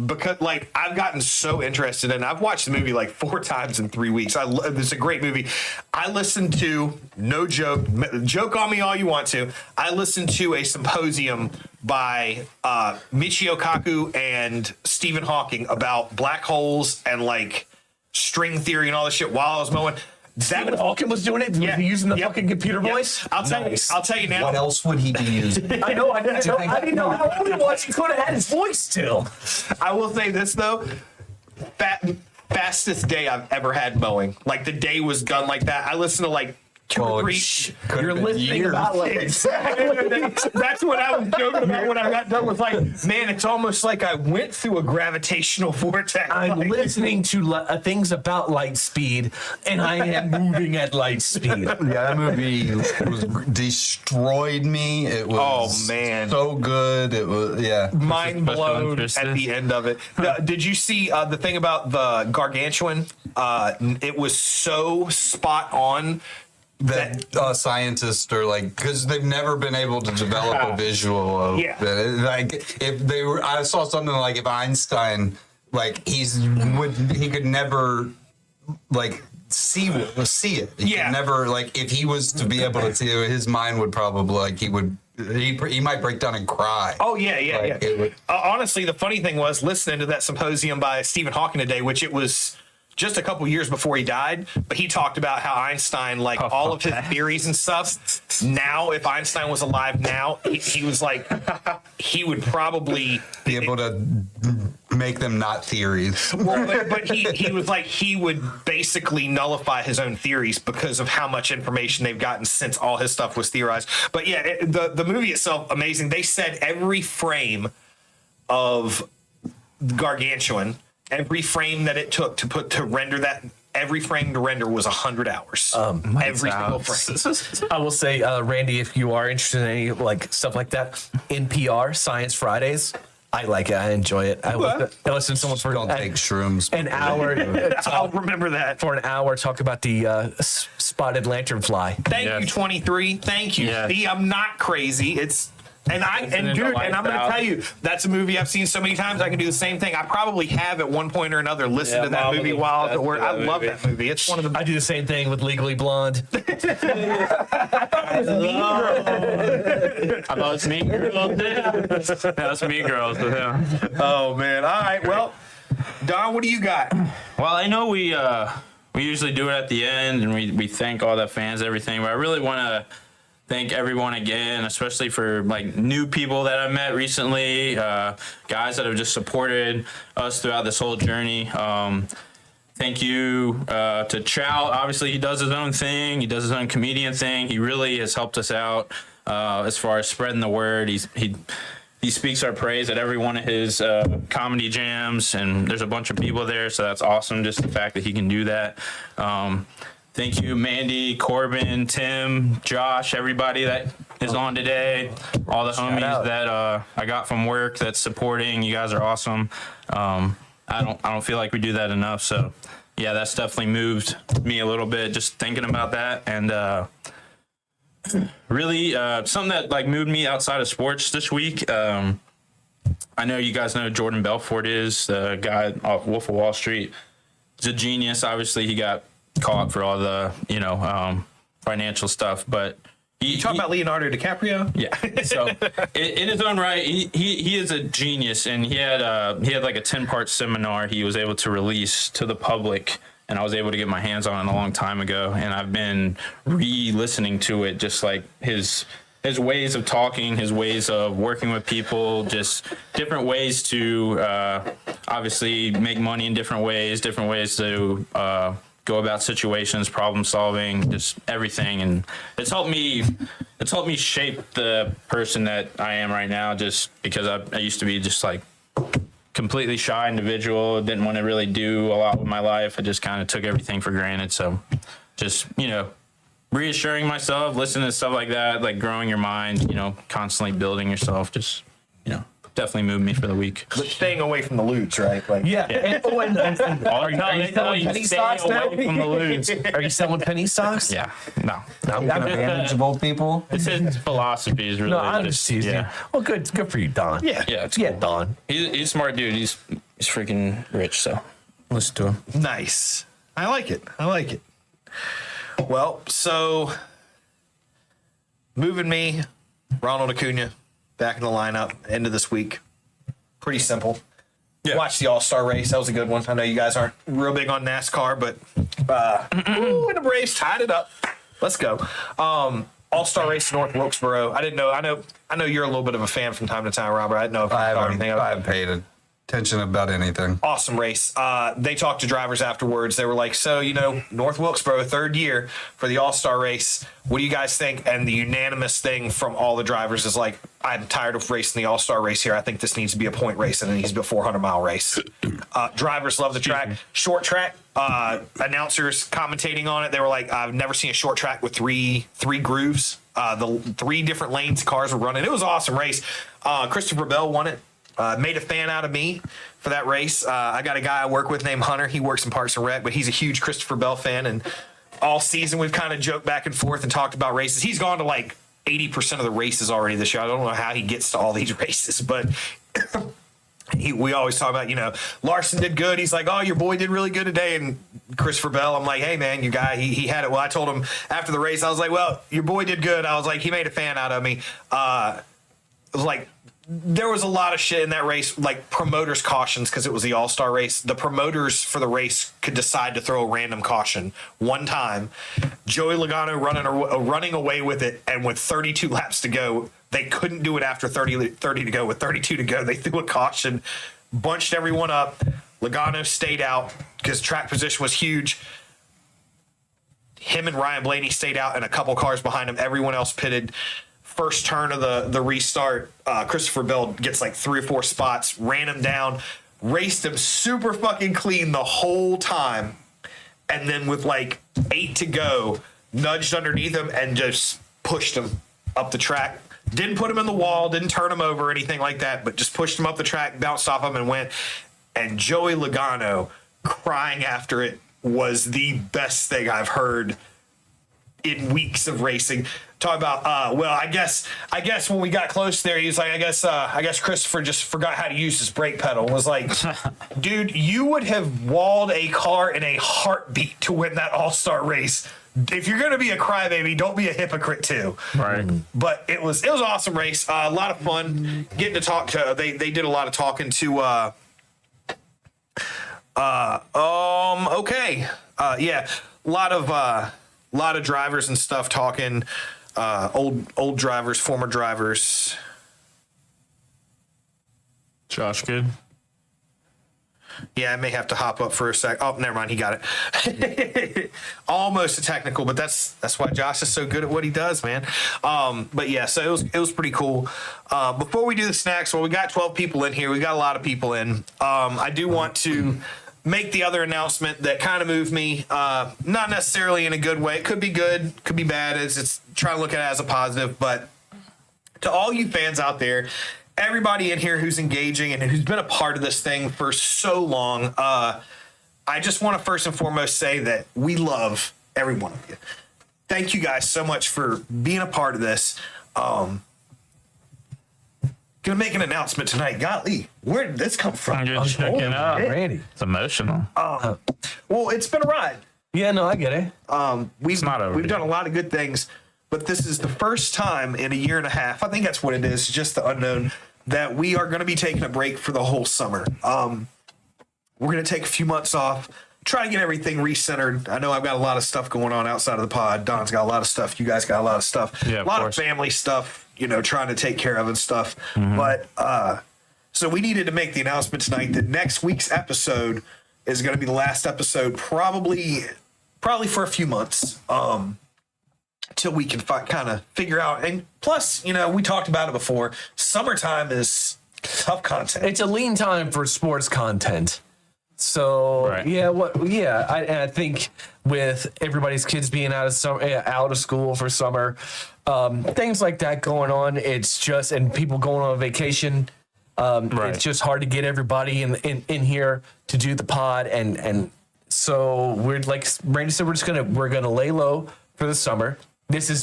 because like I've gotten so interested in, I've watched the movie like 4 times in 3 weeks. It's a great movie. I listened to, no joke, joke on me all you want to, I listened to a symposium by Michio Kaku and Stephen Hawking about black holes and like string theory and all this shit while I was mowing. Stephen Hawking was doing it? Was he using the fucking computer voice? I'll tell you now. What else would he be using? I know. I didn't know how old he was. He could have had his voice still. I will say this though, fastest day I've ever had mowing. Like the day was done like that. I listened to like 2 or 3. You're listening about like Exactly. That's what I was joking about when I got done. Was like, man, it's almost like I went through a gravitational vortex. I'm Like, listening to things about light speed, and I am moving at light speed. Yeah, that movie destroyed me. It was so good. It was, yeah. mind blown interested. at the end of it. Did you see the thing about the gargantuan? It was so spot on. That scientists are like, because they've never been able to develop a visual of Yeah. it. Like if they were, I saw something like if Einstein, like he could never like see it. He could never, like if he was to be able to see it, his mind would probably like he might break down and cry. Oh yeah. It would, Honestly, the funny thing was listening to that symposium by Stephen Hawking today, which it was just a couple years before he died, but he talked about how Einstein, like all of his theories and stuff. Now, if Einstein was alive now, he was like, he would probably be able to make them not theories. Well, but he was like, he would basically nullify his own theories because of how much information they've gotten since all his stuff was theorized. But yeah, the movie itself, amazing. They said every frame of Gargantuan, every frame that it took to render that, every frame to render was 100 hours. Every single frame. I will say, Randy, if you are interested in any like stuff like that, NPR Science Fridays, I like it. I enjoy it. I listen to someone for Don't take shrooms. an hour. I'll remember that. For an hour, talk about the spotted lanternfly. Thank you, 23. Thank you. Yes. See, I'm not crazy. And I'm gonna tell you, that's a movie I've seen so many times. I can do the same thing. I probably have at one point or another listened to that movie while I was at work. I love that movie. It's one of the. I do the same thing with Legally Blonde. I thought it's Mean Girls. That's Mean Girls. Yeah. Oh man! All right. Well, Don, what do you got? Well, I know we usually do it at the end, and we thank all the fans, everything. But I really want to thank everyone again, especially for like new people that I've met recently, guys that have just supported us throughout this whole journey. Thank you to Trout. Obviously, he does his own thing. He does his own comedian thing. He really has helped us out as far as spreading the word. He speaks our praise at every one of his comedy jams, and there's a bunch of people there, so that's awesome, just the fact that he can do that. Thank you, Mandy, Corbin, Tim, Josh, everybody that is on today, all the homies that I got from work that's supporting. You guys are awesome. I don't feel like we do that enough, so yeah, that's definitely moved me a little bit just thinking about that, and really something that like moved me outside of sports this week. I know you guys know who Jordan Belfort is, the guy off Wolf of Wall Street. He's a genius. Obviously, he got caught for all the financial stuff, but You talking about Leonardo DiCaprio? yeah. So in his own right, he is a genius, and he had like a 10-part seminar he was able to release to the public, and I was able to get my hands on it a long time ago, and I've been re-listening to it, just like his his ways of talking, his ways of working with people, just different ways to obviously make money in different ways to go about situations, problem solving, just everything. And it's helped me shape the person that I am right now, just because I used to be just like completely shy individual, didn't want to really do a lot with my life. I just kind of took everything for granted. So just, reassuring myself, listening to stuff like that, like growing your mind, constantly building yourself, just, definitely moved me for the week. But staying away from the lewds, right? Like, Yeah. Are you selling penny stocks now? From the lewds. Are you selling penny stocks? Yeah, no. Advantage of old people. It's his philosophy is really. No, I'm just teasing. Yeah, Well, good for you, Don. yeah, it's Yeah, cool. Don. He's a smart dude. He's freaking rich, so listen to him. nice. I like it. Well, so moving me, Ronald Acuna, back in the lineup, end of this week. Pretty simple. Yeah. Watch the All-Star race. That was a good one. I know you guys aren't real big on NASCAR, but and the Braves tied it up. Let's go. All-Star race in North Wilkesboro. I didn't know. I know you're a little bit of a fan from time to time, Robert. I didn't know if you thought anything of it. I haven't paid attention about anything. Awesome race. They talked to drivers afterwards. They were like, so, North Wilkesboro, third year for the All-Star race. What do you guys think? And the unanimous thing from all the drivers is like, I'm tired of racing the All-Star race here. I think this needs to be a point race, and it needs to be a 400-mile race. Drivers love the track. Short track, announcers commentating on it, they were like, I've never seen a short track with three grooves. The 3 different lanes cars were running. It was an awesome race. Christopher Bell won it. Made a fan out of me for that race. I got a guy I work with named Hunter. He works in Parks and Rec, but he's a huge Christopher Bell fan. And all season we've kind of joked back and forth and talked about races. He's gone to like 80% of the races already this year. I don't know how he gets to all these races, but we always talk about, Larson did good. He's like, oh, your boy did really good today. And Christopher Bell, I'm like, hey, man, your guy, he had it. Well, I told him after the race, I was like, well, your boy did good. I was like, he made a fan out of me. It was like, there was a lot of shit in that race, like promoters' cautions, because it was the All-Star race. The promoters for the race could decide to throw a random caution one time. Joey Logano running away with it, and with 32 laps to go, they couldn't do it after 30 to go. With 32 to go, they threw a caution, bunched everyone up. Logano stayed out because track position was huge. Him and Ryan Blaney stayed out, and a couple cars behind him. Everyone else pitted. First turn of the restart, Christopher Bell gets like 3 or 4 spots, ran him down, raced him super fucking clean the whole time, and then with like 8 to go, nudged underneath him and just pushed him up the track. Didn't put him in the wall, didn't turn him over or anything like that, but just pushed him up the track, bounced off him and went. And Joey Logano crying after it was the best thing I've heard in weeks of racing. Talk about I guess when we got close there, he was like, I guess Christopher just forgot how to use his brake pedal. Was like, dude, you would have walled a car in a heartbeat to win that All-Star race. If you're gonna be a crybaby, don't be a hypocrite too. Right. But it was an awesome race. A lot of fun getting to talk to. They did a lot of talking to. Okay. Yeah. A lot of drivers and stuff talking. Old drivers, former drivers. Josh, good. Yeah, I may have to hop up for a sec. Oh, never mind. He got it. Almost a technical, but that's why Josh is so good at what he does, man. But yeah, so it was pretty cool. Before we do the snacks, well, we got 12 people in here. We got a lot of people in. I do want to make the other announcement that kind of moved me, not necessarily in a good way. It could be good, could be bad. It's try to look at it as a positive. But to all you fans out there, everybody in here who's engaging and who's been a part of this thing for so long, I just want to first and foremost say that we love every one of you. Thank you guys so much for being a part of this. Gonna make an announcement tonight. Golly, where did this come from? I'm just checking out. Randy. It's emotional. Well, it's been a ride. Yeah, no, I get it. We've not over we've yet. done a lot of good things, but this is the first time in a year and a half. I think that's what it is. Just the unknown that we are going to be taking a break for the whole summer. We're going to take a few months off. try to get everything recentered. I know I've got a lot of stuff going on outside of the pod. Don's got a lot of stuff. You guys got a lot of stuff. Yeah, a lot of course. family stuff, trying to take care of and stuff. But so we needed to make the announcement tonight that next week's episode is going to be the last episode, probably for a few months, till we can kind of figure out. And plus, we talked about it before. Summertime is tough content. It's a lean time for sports content. So Right. I think with everybody's kids being out of school for summer, things like that going on, it's just, and people going on vacation, Right. it's just hard to get everybody in here to do the pod, and so we're like Randy said, we're gonna lay low for the summer.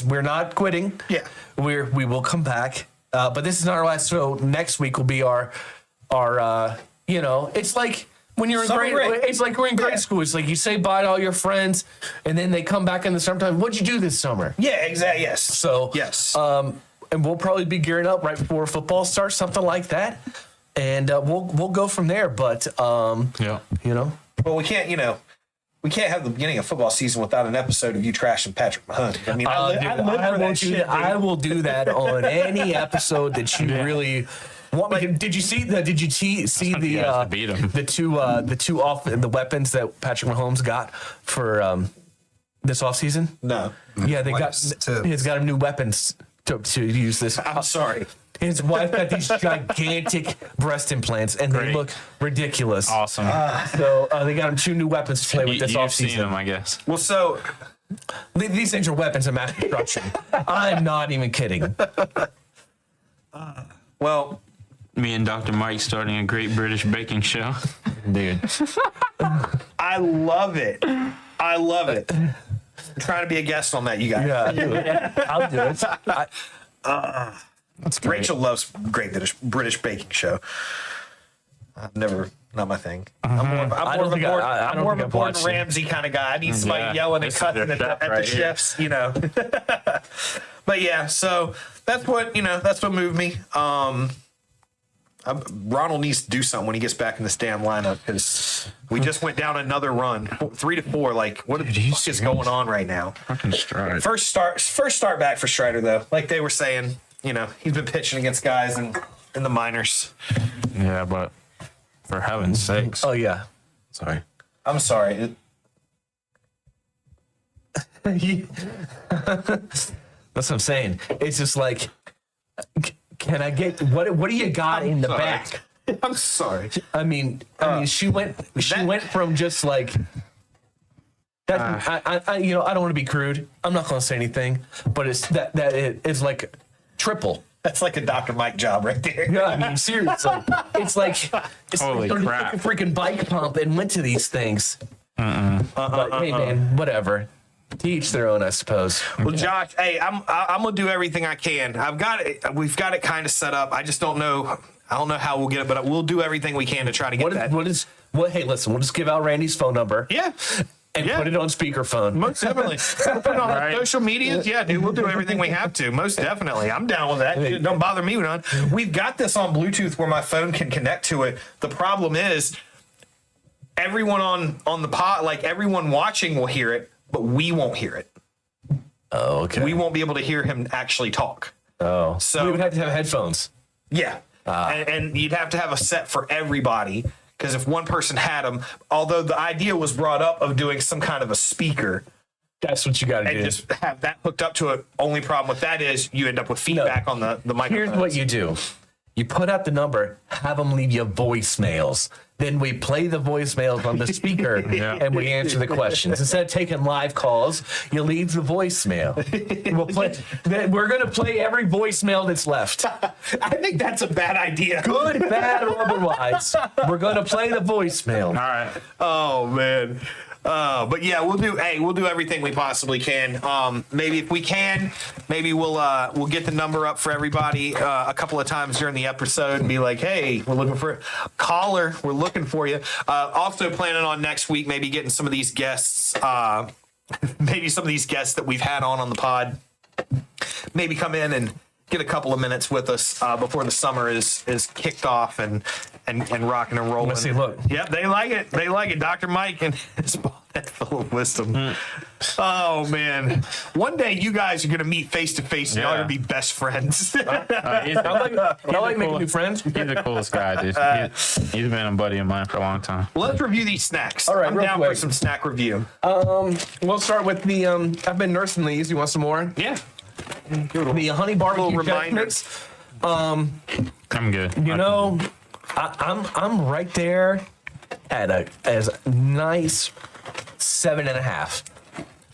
We're not quitting. Yeah. We will come back, but this is not our last. So next week will be our it's like. When you're in Summer break. it's like we're in grade school. It's like you say bye to all your friends, and then they come back in the summertime. What'd you do this summer? Yeah, exactly. Yes. So yes. And we'll probably be gearing up right before football starts, something like that, and we'll go from there. But Yeah. Well, we can't have the beginning of football season without an episode of you trashing Patrick Mahomes. I mean, I will do that on any episode that you really want me to. Did you see the beat him. the weapons that Patrick Mahomes got for this offseason? No. Yeah, to- he's got him new weapons to use this. I'm sorry. His wife got these gigantic breast implants, and they Great. look ridiculous. Awesome. So they got him 2 new weapens to play with this You've seen offseason. them, I guess. Well, so These things are weapons of mass destruction. I'm not even kidding. well, Me and Dr. Mike starting a Great British Baking Show. Dude. I love it. I'm trying to be a guest on that, you guys. Yeah, I'll do it. That's great. Rachel loves Great British Baking Show. Not my thing. I'm more of I don't think a I've Gordon watched it. Ramsay kind of guy. I need somebody Yeah. yelling and This is cutting their at chef the right here. chefs, But yeah, so that's what moved me. Ronald needs to do something when he gets back in this damn lineup, because we just went down another run, 3-4. Like, what the fuck is going on right now? Fucking stride. First start back for Strider, though. Like they were saying, he's been pitching against guys in the minors. Yeah, but for heaven's sakes. Oh, yeah. Sorry. I'm sorry. That's what I'm saying. It's just like, can I get what do you got in the sorry. back? I'm sorry. I mean, she went from just like that. I don't want to be crude. I'm not going to say anything, but it's that it is like triple. That's like a Dr. Mike job right there. Yeah, I mean, seriously, it's like Holy like crap. a freaking bike pump and went to these things. But hey, man, whatever. To each their own, I suppose. Well, Josh, hey, I'm gonna do everything I can. We've got it kind of set up. I just don't know. I don't know how we'll get it, but we'll do everything we can to try to get that. Hey, listen, we'll just give out Randy's phone number. Yeah. And Yeah. put it on speakerphone. Most definitely. We'll put it on our social medias. Yeah, dude, we'll do everything we have to. Most definitely. I'm down with that. Dude, don't bother me none. We've got this on Bluetooth where my phone can connect to it. The problem is everyone on the pod, like everyone watching will hear it, but we won't hear it. Oh, okay. We won't be able to hear him actually talk. So So we would have to have headphones. yeah. And you'd have to have a set for everybody, because if one person had them, although the idea was brought up of doing some kind of a speaker That's what you got to and do. just have that hooked up to it. Only problem with that is you end up with feedback on the microphone. Here's what you do. You put out the number, have them leave you voicemails. Then we play the voicemails on the speaker and we answer the questions. Instead of taking live calls, you leave the voicemail. We're going to play every voicemail that's left. I think that's a bad idea. Good, bad, or otherwise. We're going to play the voicemail. All right. Oh man. But yeah, we'll do everything we possibly can. Maybe if we can, maybe we'll get the number up for everybody a couple of times during the episode and be like, hey, we're looking for a caller. We're looking for you. Also planning on next week, maybe getting some of these guests, maybe some of these guests that we've had on the pod, maybe come in get a couple of minutes with us before the summer is kicked off and rocking and rolling. Let's see, look. Yep, they like it. They like it. Dr. Mike and his ball head full of wisdom. Oh man, one day you guys are gonna meet face to face. Y'all are gonna be best friends. I like making new friends. He's the coolest guy, dude. He's been a buddy of mine for a long time. Let's review these snacks. All right, I'm real down quick. for some snack review. We'll start with the. I've been nursing these. You want some more? Yeah. The honey barbecue Little reminder. mix. I'm good. You know, I'm right there at as nice 7.5.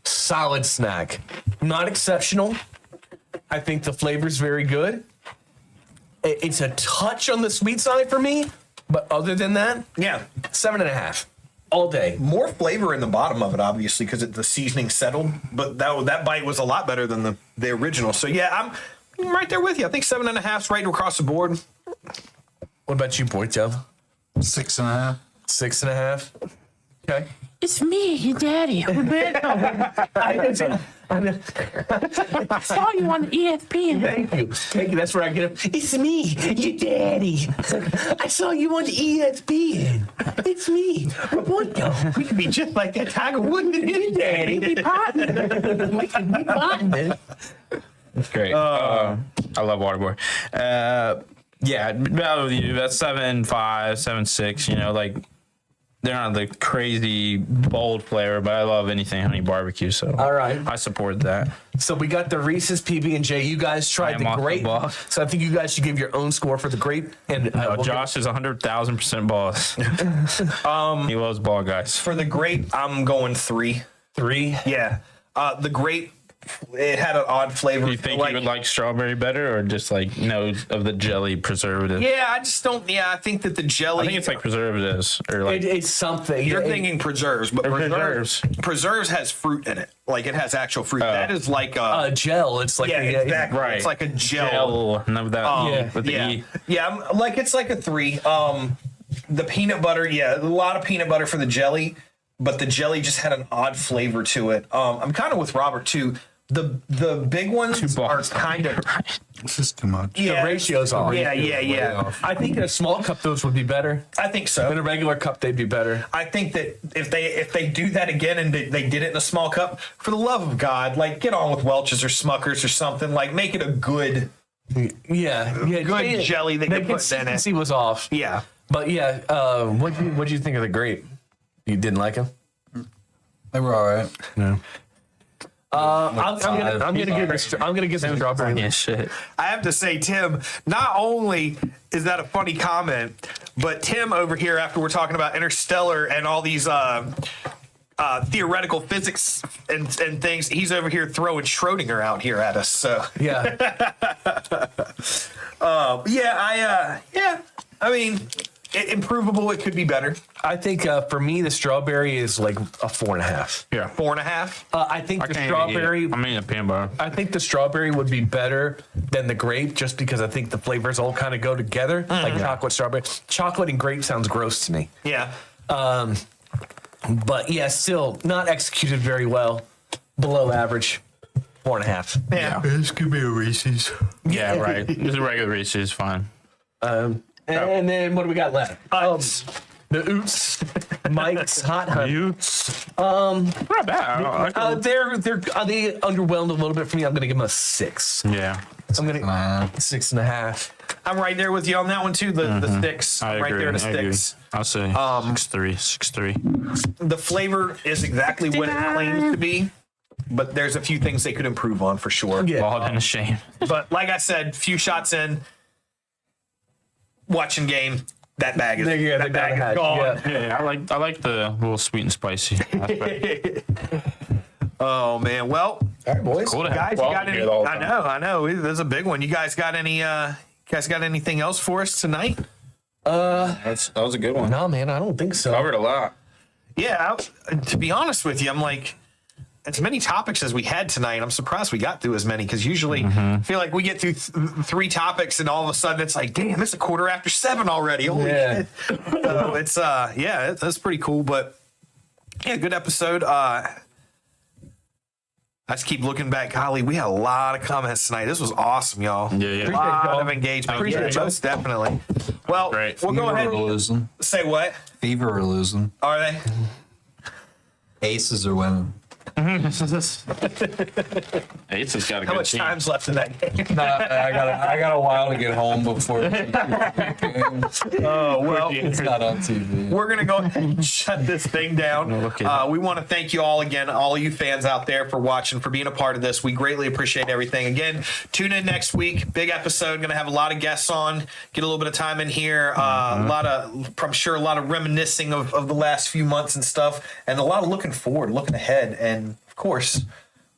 Solid snack. Not exceptional. I think the flavor's very good. It's a touch on the sweet side for me, but other than that, Yeah. 7.5 all day. More flavor in the bottom of it, obviously, because the seasoning settled. But that bite was a lot better than the original. So yeah, I'm right there with you. I think 7.5's right across the board. What about you, boy, Joe? 6.5. 6.5. Okay. It's me, your daddy. I saw you on the ESPN. Thank you. Thank you. That's where I get it. It's me, your daddy. I saw you on the ESPN. It's me, Roberto. We could be just like that Tiger Woods and his daddy. We partner. That's great. I love Waterboy. Yeah, about with you. That's 7.5, 7.6. You know, like they're not the crazy bold flavor, but I love anything honey barbecue. So All right. I support that. So we got the Reese's PB&J. You guys tried I am the off the grape. ball. So I think you guys should give your own score for the grape. And Josh is 100,000% balls. He loves ball guys. For the grape, I'm going 3. 3. Yeah. The grape, it had an odd flavor. Do you think you would like strawberry better, or just like of the jelly preservative? Yeah, I just don't. Yeah, I think that the jelly. I think it's like preservatives or like It's something. You're Yeah, thinking preserves, but preserves. preserves has fruit in it. Like it has actual fruit. That is like a gel. It's like yeah, exactly. right. It's like a gel. None of that. Yeah. With the Yeah, E. yeah. Like it's like a 3. The peanut butter, yeah, a lot of peanut butter for the jelly, but the jelly just had an odd flavor to it. I'm kind of with Robert too. The big ones are kind of This is too much. yeah. The ratio's off. Yeah. I think in a small cup those would be better. I think so. In a regular cup they'd be better. I think that if they do that again and they did it in a small cup, for the love of God, like get on with Welch's or Smucker's or something. Like make it a good Yeah. good jelly that The you put in it. consistency was off. Yeah. But yeah, what'd you think of the grape? You didn't like them? They were all right. No. I'm gonna give some strawberry. Yeah, shit. I have to say, Tim, not only is that a funny comment, but Tim over here, after we're talking about Interstellar and all these theoretical physics and things, he's over here throwing Schrodinger out here at us. So Yeah. I mean, improvable. It could be better. I think for me the strawberry is like a 4.5. Yeah. 4.5. I think the Can't strawberry. eat it. I mean, a peanut butter. I think the strawberry would be better than the grape, just because I think the flavors all kind of go together, like chocolate, strawberry. Chocolate and grape sounds gross to me. Yeah. But yeah, still not executed very well. Below average. 4.5. Yeah. This could be a Reese's. Yeah, right. Just a regular Reese's is fine. And then what do we got left? The Oots, Mike's Hot Honey. Not bad. They're they underwhelmed a little bit for me. I'm gonna give them a 6. Yeah. I'm gonna 6.5. I'm right there with you on that one too. The sticks. I Right agree. there, the I agree. sticks. I'll say 6.3. 6.3. The flavor is exactly what it claims to be, but there's a few things they could improve on for sure. Yeah. Bald and a shame. But like I said, few shots in, watching game, that bag is Yeah, that bag had- is gone. yeah. Yeah, I like the little sweet and spicy aspect. Oh man, well, All right, boys. Cool to have guys, you 12 got here any? the whole I time. know. There's a big one. You guys got any? Anything else for us tonight? That was a good one. No, man, I don't think so. Covered a lot. Yeah. To be honest with you, I'm like, as many topics as we had tonight, I'm surprised we got through as many, because usually I feel like we get through 3 topics and all of a sudden it's like, damn, it's 7:15 already. Holy Yeah. shit. So it's that's pretty cool. But yeah, good episode. I just keep looking back. Golly, we had a lot of comments tonight. This was awesome, y'all. Yeah. A lot of engagement. Appreciate Most definitely. Well, Great. we'll go ahead and losing. say what? Fever are losing. Are they? Aces are winning. Ace has got a How good much team. time's left in that game? I got a while to get home before. Oh, well. It's not on TV. We're going to go ahead and shut this thing down. We want to thank you all again, all you fans out there for watching, for being a part of this. We greatly appreciate everything. Again, tune in next week. Big episode. Going to have a lot of guests on. Get a little bit of time in here. I'm sure a lot of reminiscing of the last few months and stuff. And a lot of looking forward, looking ahead. And, of course,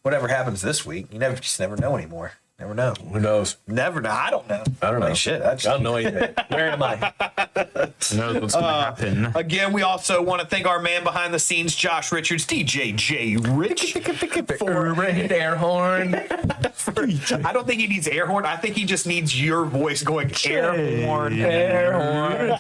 whatever happens this week, you just never know anymore. Never know. Who knows? Never know. I don't know. I don't know. Shit. I don't know anything. Where am I? Who knows what's going to happen? Again, we also want to thank our man behind the scenes, Josh Richards, DJ J. Rich, for air horn. I don't think he needs air horn. I think he just needs your voice going air horn. Air horn.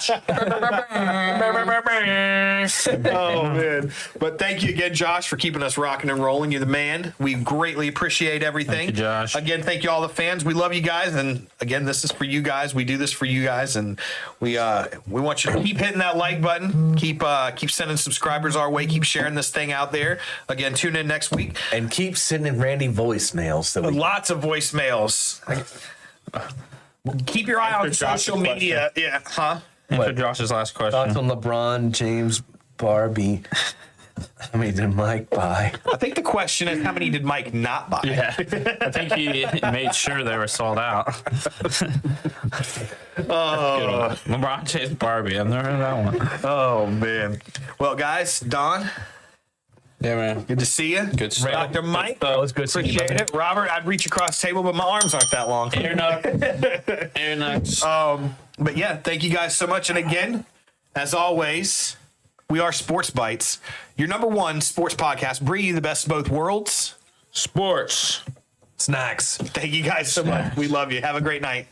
Oh man! But thank you again, Josh, for keeping us rocking and rolling. You're the man. We greatly appreciate everything. Thank you, Josh. Again, thank you all the fans. We love you guys, and again, this is for you guys. We do this for you guys, and we want you to keep hitting that like button. Keep sending subscribers our way. Keep sharing this thing out there. Again, tune in next week. And keep sending Randy voicemails. So Lots of voicemails. Keep your eye on social media. Yeah, huh? Answer Josh's last question. thoughts on LeBron, James, Barbie. How many did Mike buy? I think the question is, how many did Mike not buy? Yeah, I think he made sure they were sold out. LeBron James Barbie. I've never heard that one. Oh man. Well, guys, Don, Yeah, man. good to see you. Good stuff. Dr. Mike, That was good. seeing you, appreciate brother. it. Robert, I'd reach across the table, but my arms aren't that long. Air nuts. But yeah, thank you guys so much. And again, as always, we are Sports Bites, your number one sports podcast, bringing you the best of both worlds. Sports. Snacks. Thank you guys so much. We love you. Have a great night.